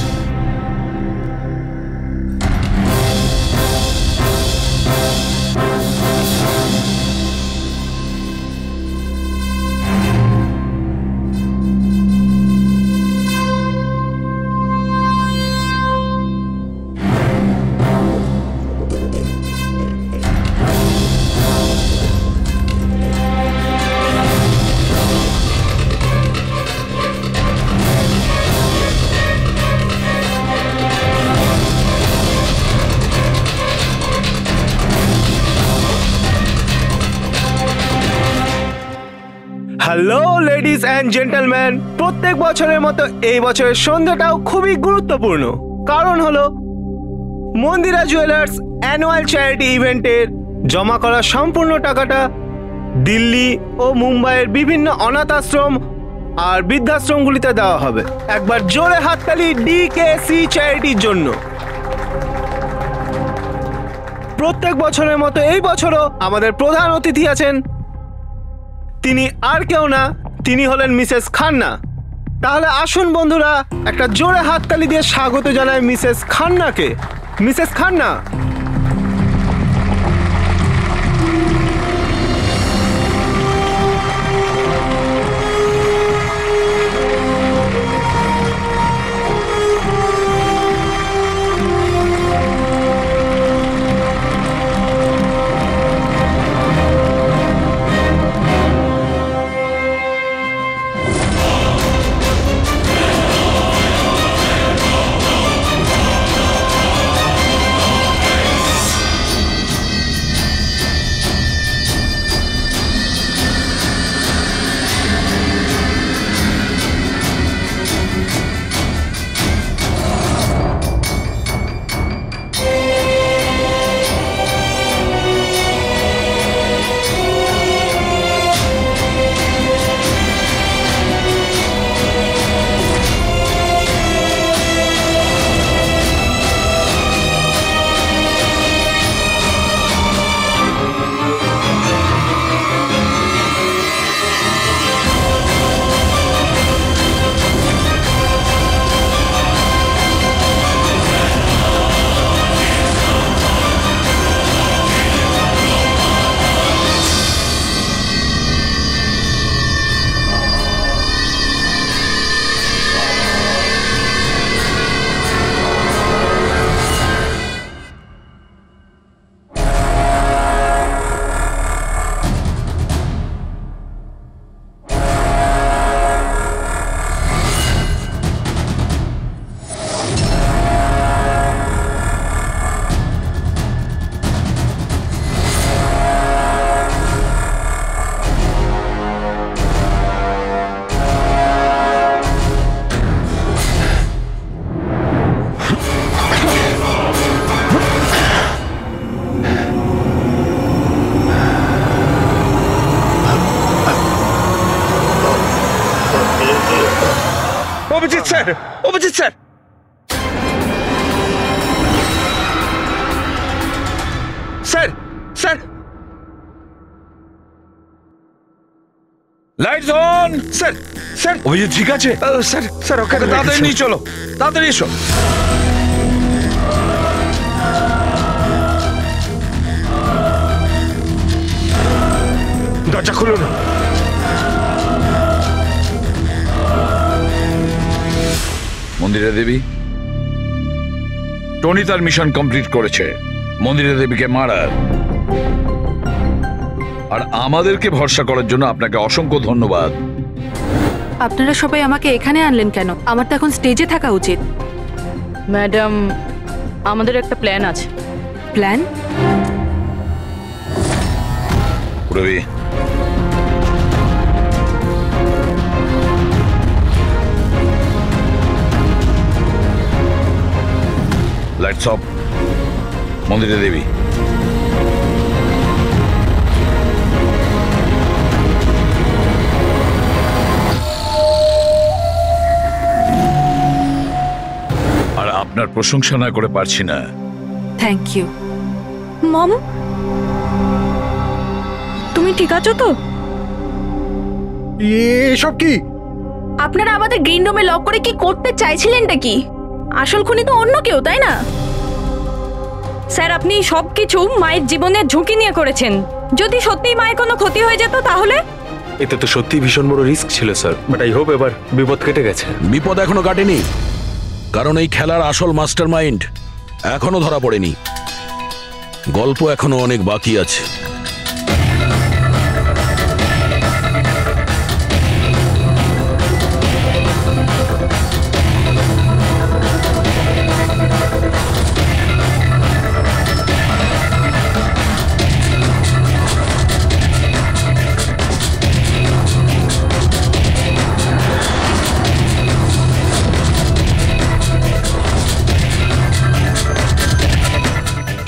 S12: Hello ladies and gentleman, প্রত্যেক বছরের মতো এই বছরের সন্ধ্যাটাও খুবই গুরুত্বপূর্ণ। কারণ হলো মন্দিরা জুয়েলার্স অ্যানুয়াল চ্যারিটি ইভেন্টের জমা করা সম্পূর্ণ টাকাটা দিল্লি ও মুম্বাইয়ের বিভিন্ন অনাথ আশ্রম আর বৃদ্ধাশ্রমগুলিতে দেওয়া হবে। একবার জোরে হাততালি ডিকেসি চ্যারিটির জন্য। প্রত্যেক বছরের মতো এই বছরও আমাদের প্রধান অতিথি আছেন। তিনি আর কেউ না, তিনি হলেন মিসেস খান্না। তাহলে আসুন বন্ধুরা, একটা জোরে হাততালি দিয়ে স্বাগত জানাই মিসেস খান্নাকে। Mrs Khanna,
S9: Abhijit sir, Abhijit sir, sir, sir,
S2: lights on.
S9: Sir, sir,
S2: Abhijit ঠিক আছে?
S9: স্যার, স্যার ওখানে
S2: তাড়াতাড়ি নিয়ে চলো, তাড়াতাড়ি এসো।
S9: দরজা খুলুন।
S2: মন্দিরা দেবী, টনি তার মিশন কমপ্লিট করেছে, মন্দিরা দেবীকে মারার। আর আমাদেরকে ভরসা করার জন্য আপনাকে অসংখ্য ধন্যবাদ।
S11: আপনারা সবাই আমাকে এখানে আনলেন কেন? আমার তো এখন স্টেজে থাকা উচিত।
S5: ম্যাডাম, আমাদের একটা প্ল্যান আছে।
S11: Plan?
S2: Rabi, lights off. Mandira Debi, আর আপনার প্রশংসা না করে পারছি না।
S11: Thank you.
S8: মম, তুমি ঠিক আছো তো?
S1: এসব কি?
S8: আপনারা আমাদের গ্রিন রুমে লক করে কি করতে চাইছিলেনটা কি? আসল খুনি তো অন্য কেউ, তাই না? স্যার, আপনি সবকিছু মায়ের জীবনের ঝুঁকি নিয়ে করেছেন। যদি সত্যিই মায়ের কোনো ক্ষতি হয়ে যেত তাহলে?
S6: এতে তো সত্যি ভীষণ বড় রিস্ক ছিল স্যার, বাট আই হোপ এবার বিপদ কেটে গেছে।
S3: বিপদ এখনো কাটেনি, কারণ এই খেলার আসল মাস্টার মাইন্ড এখনো ধরা পড়েনি। গল্প এখনো অনেক বাকি আছে।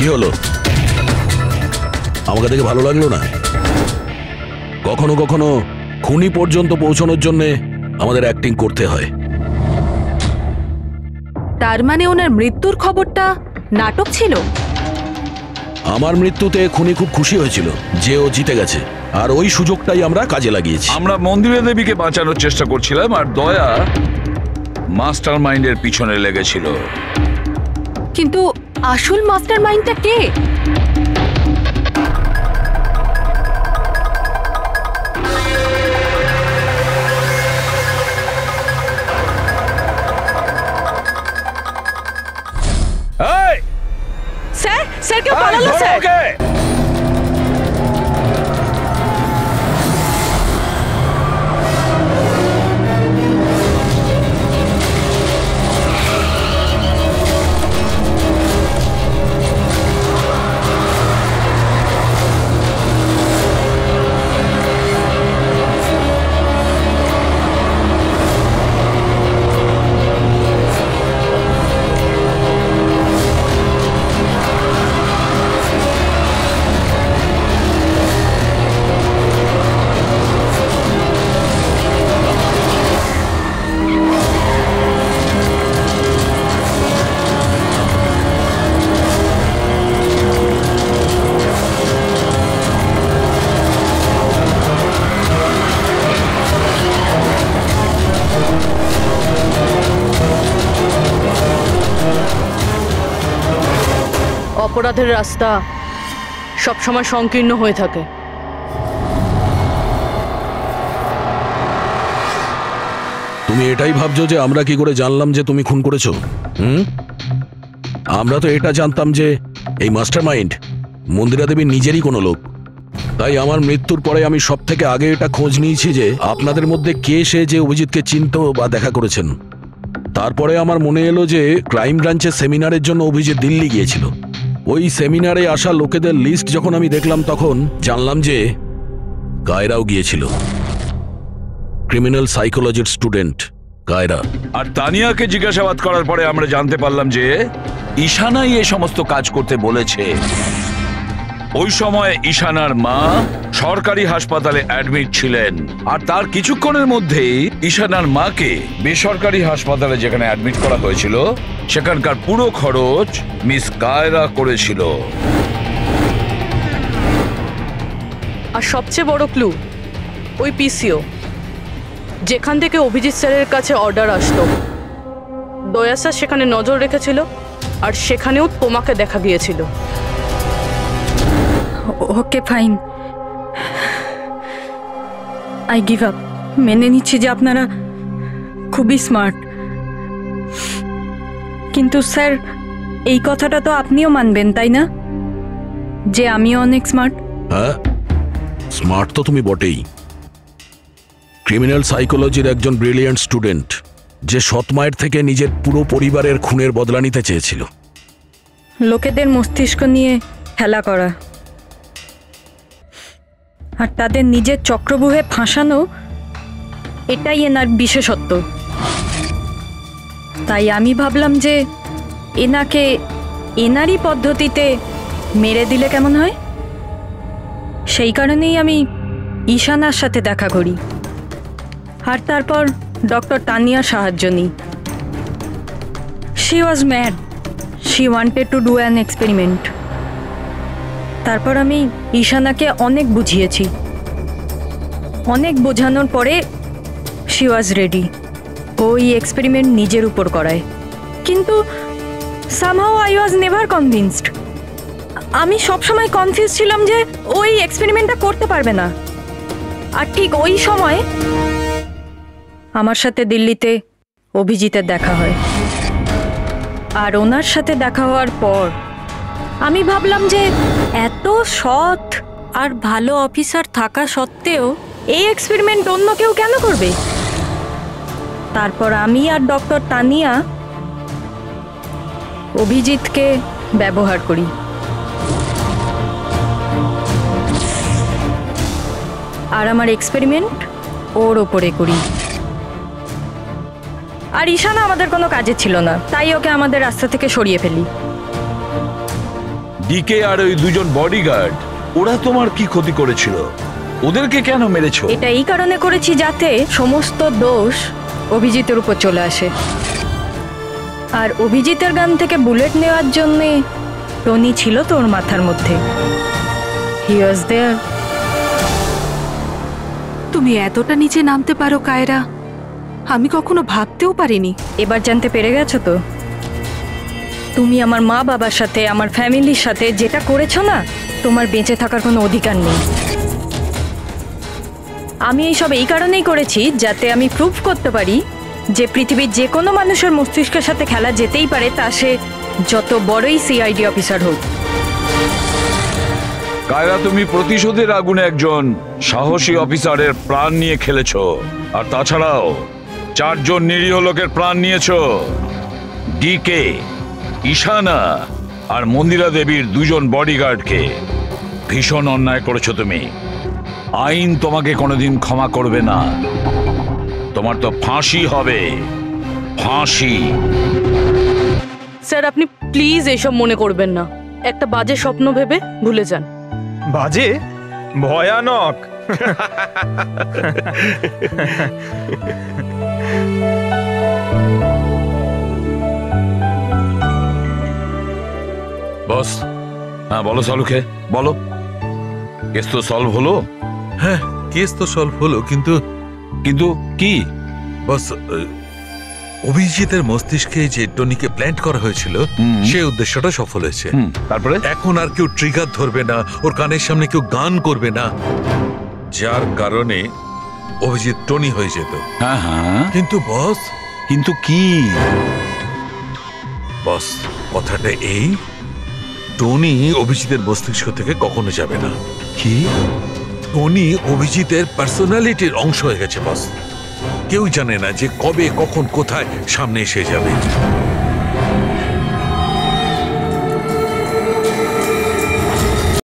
S3: কি হলো? আমাকে দেখে ভালো লাগলো না? কখনো কখনো খুনি পর্যন্ত পৌঁছানোর জন্য আমাদের অ্যাক্টিং করতে হয়।
S11: তার মানে ওনার মৃত্যুর খবরটা নাটক ছিল?
S3: আমার মৃত্যুতে খুনি খুব খুশি হয়েছিল যে ও জিতে গেছে। আর ওই সুযোগটাই আমরা কাজে লাগিয়েছি।
S2: আমরা মন্দিরা দেবীকে বাঁচানোর চেষ্টা করছিলাম আর দয়া মাস্টার মাইন্ডের পিছনে লেগেছিল।
S11: কিন্তু আসল মাস্টার মাইন্ডটা কে?
S5: স্যার, স্যার কেউ পালালো স্যার। অপরাধের রাস্তা সবসময় সংকীর্ণ হয়ে থাকে।
S3: তুমি এটাই ভাবছো যে আমরা কি করে জানলাম যে তুমি খুন করেছো? আমরা তো এটা জানতাম যে এই মাস্টারমাইন্ড মন্দিরা দেবীর নিজেরই কোনো লোক। তাই আমার মৃত্যুর পরে আমি সব থেকে আগে এটা খোঁজ নিয়েছি যে আপনাদের মধ্যে কে সে যে অভিজিৎকে চিনত বা দেখা করেছেন। তারপরে আমার মনে এলো যে ক্রাইম ব্রাঞ্চের সেমিনারের জন্য অভিজিৎ দিল্লি গিয়েছিল। ওই সেমিনারে আসা লোকেদের লিস্ট যখন আমি দেখলাম তখন জানলাম যে কায়রাও গিয়েছিল। ক্রিমিনাল সাইকোলজির স্টুডেন্ট কায়রা।
S2: আর তানিয়াকে জিজ্ঞাসাবাদ করার পরে আমরা জানতে পারলাম যে ঈশানাই এই সমস্ত কাজ করতে বলেছে। ওই সময় ঈশানার মা সরকারি হাসপাতালে অ্যাডমিট ছিলেন আর তার কিছুক্ষণের মধ্যেই ঈশানার মাকে বেসরকারি হাসপাতালে যেখানে অ্যাডমিট করা হয়েছিল সেখানকার পুরো খরচ মিস কায়রা করেছিল।
S5: আর সবচেয়ে বড় ক্লু ওই পিসিও যেখান থেকে অভিজিৎ স্যারের কাছে অর্ডার আসতো, দয়া স্যার সেখানে নজর রেখেছিল আর সেখানেও তোমাকে দেখা গিয়েছিল।
S8: Okay fine, I give up. মেনে নিচ্ছি যে আপনারা খুবই স্মার্ট, কিন্তু স্যার এই কথাটা তো আপনিও মানবেন তাই না যে আমিও অনেক স্মার্ট?
S3: হ্যাঁ, স্মার্ট তো তুমি বটেই। ক্রিমিনাল সাইকোলজির একজন ব্রিলিয়ান্ট স্টুডেন্ট যে সৎমায়ের থেকে নিজের পুরো পরিবারের খুনের বদলা নিতে চেয়েছিল।
S8: লোকেদের মস্তিষ্ক নিয়ে খেলা করা আর তাদের নিজের চক্রব্যূহে ফাঁসানো, এটাই এনার বিশেষত্ব। তাই আমি ভাবলাম যে এনাকে এনারই পদ্ধতিতে মেরে দিলে কেমন হয়। সেই কারণেই আমি ঈশানার সাথে দেখা করি আর তারপর ডক্টর তানিয়ার সাহায্য নিই। She was mad, she wanted to do an experiment. তারপর আমি ঈশানাকে অনেক বুঝিয়েছি, অনেক বোঝানোর পরে শি ওয়াজ রেডি। ওই এক্সপেরিমেন্ট নিজের উপর করায়, কিন্তু somehow I was never convinced. আমি সবসময় কনফিউজ ছিলাম যে ওই এক্সপেরিমেন্টটা করতে পারবে না। আর ঠিক ওই সময় আমার সাথে দিল্লিতে অভিজিতের দেখা হয়, আর ওনার সাথে দেখা হওয়ার পর আমি ভাবলাম যে এত সৎ আর ভালো অফিসার থাকা সত্ত্বেও এই এক্সপেরিমেন্ট অন্য কেউ কেন করবে। তারপর আমি আর ডক্টর তানিয়া অভিজিৎকে ব্যবহার করি। আর আমার এক্সপেরিমেন্ট ওর ওপরে করি। আর ঈশানা আমাদের কোনো কাজে ছিল না, তাই ওকে আমাদের রাস্তা থেকে সরিয়ে ফেলি।
S2: ডিকে আর ওই দুজন বডিগার্ড, ওরা তোমার কি ক্ষতি করেছিল? ওদেরকে কেন মেরেছো?
S8: এটা এই কারণে করেছি যাতে সমস্ত দোষ অভিজিতের উপর চলে আসে। আর অভিজিতের গান থেকে বুলেট নেওয়ার জন্য টনি ছিল তোর মাথার মধ্যে। হি ওয়াজ দেয়ার।
S11: তুমি এতটা নিচে নামতে পারো কায়রা, আমি কখনো ভাবতেও পারিনি।
S8: এবার জানতে পেরে গেছো তো? তুমি আমার মা বাবার সাথে, আমার ফ্যামিলির সাথে যেটা করেছো না, তোমার বেঁচে থাকার কোনো অধিকার নেই। আমি এইসব এই কারণেই করেছি যাতে আমি প্রুভ করতে পারি যে পৃথিবীর যে কোনো মানুষের মস্তিষ্কের সাথে খেলা যেতেই পারে, তা সে যত বড়ই সিআইডি অফিসার হোক।
S2: কায়রা, তুমি প্রতিশোধের আগুনে একজন সাহসী অফিসারের প্রাণ নিয়ে খেলেছো, আর তাছাড়াও 4 জন নিরীহ লোকের প্রাণ নিয়েছো। ডিকে, ঈশানা আর মন্দিরা দেবীর 2 জন বডিগার্ডকে। ভীষণ অন্যায় করেছো তুমি। আইন তোমাকে কোনোদিন ক্ষমা করবে না। তোমার তো ফাঁসি হবে, ফাঁসি।
S5: স্যার, আপনি প্লিজ এসব মনে করবেন না। একটা বাজে স্বপ্ন ভেবে ভুলে যান।
S4: বাজে? ভয়ানক।
S2: বস, হ্যাঁ বলো সালুকে, বলো। কেস তো সলভ হলো?
S10: হ্যাঁ, কেস তো সলভ হলো, কিন্তু
S2: কিন্তু কি
S10: বস, অভিজিতের মস্তিষ্কে যে টনিকে প্ল্যান্ট করা হয়েছিল সেই উদ্দেশ্যটা সফল হয়েছে।
S2: তারপরে
S10: এখন আর কেউ ট্রিগার ধরবে না, ওর কানের সামনে কেউ গান করবে না, যার কারণে অভিজিৎ টনি হয়ে যেত।
S2: হ্যাঁ হ্যাঁ,
S10: কিন্তু বস,
S2: কিন্তু কি
S10: বস? কথাটা এই, টনি অভিজিতের মস্তিষ্ক থেকে কখনো যাবে না।
S2: কি?
S10: টনি অভিজিতের পার্সোনালিটির অংশ হয়ে গেছে বস। কেউ জানে না যে কবে, কখন, কোথায় সামনে এসে যাবে।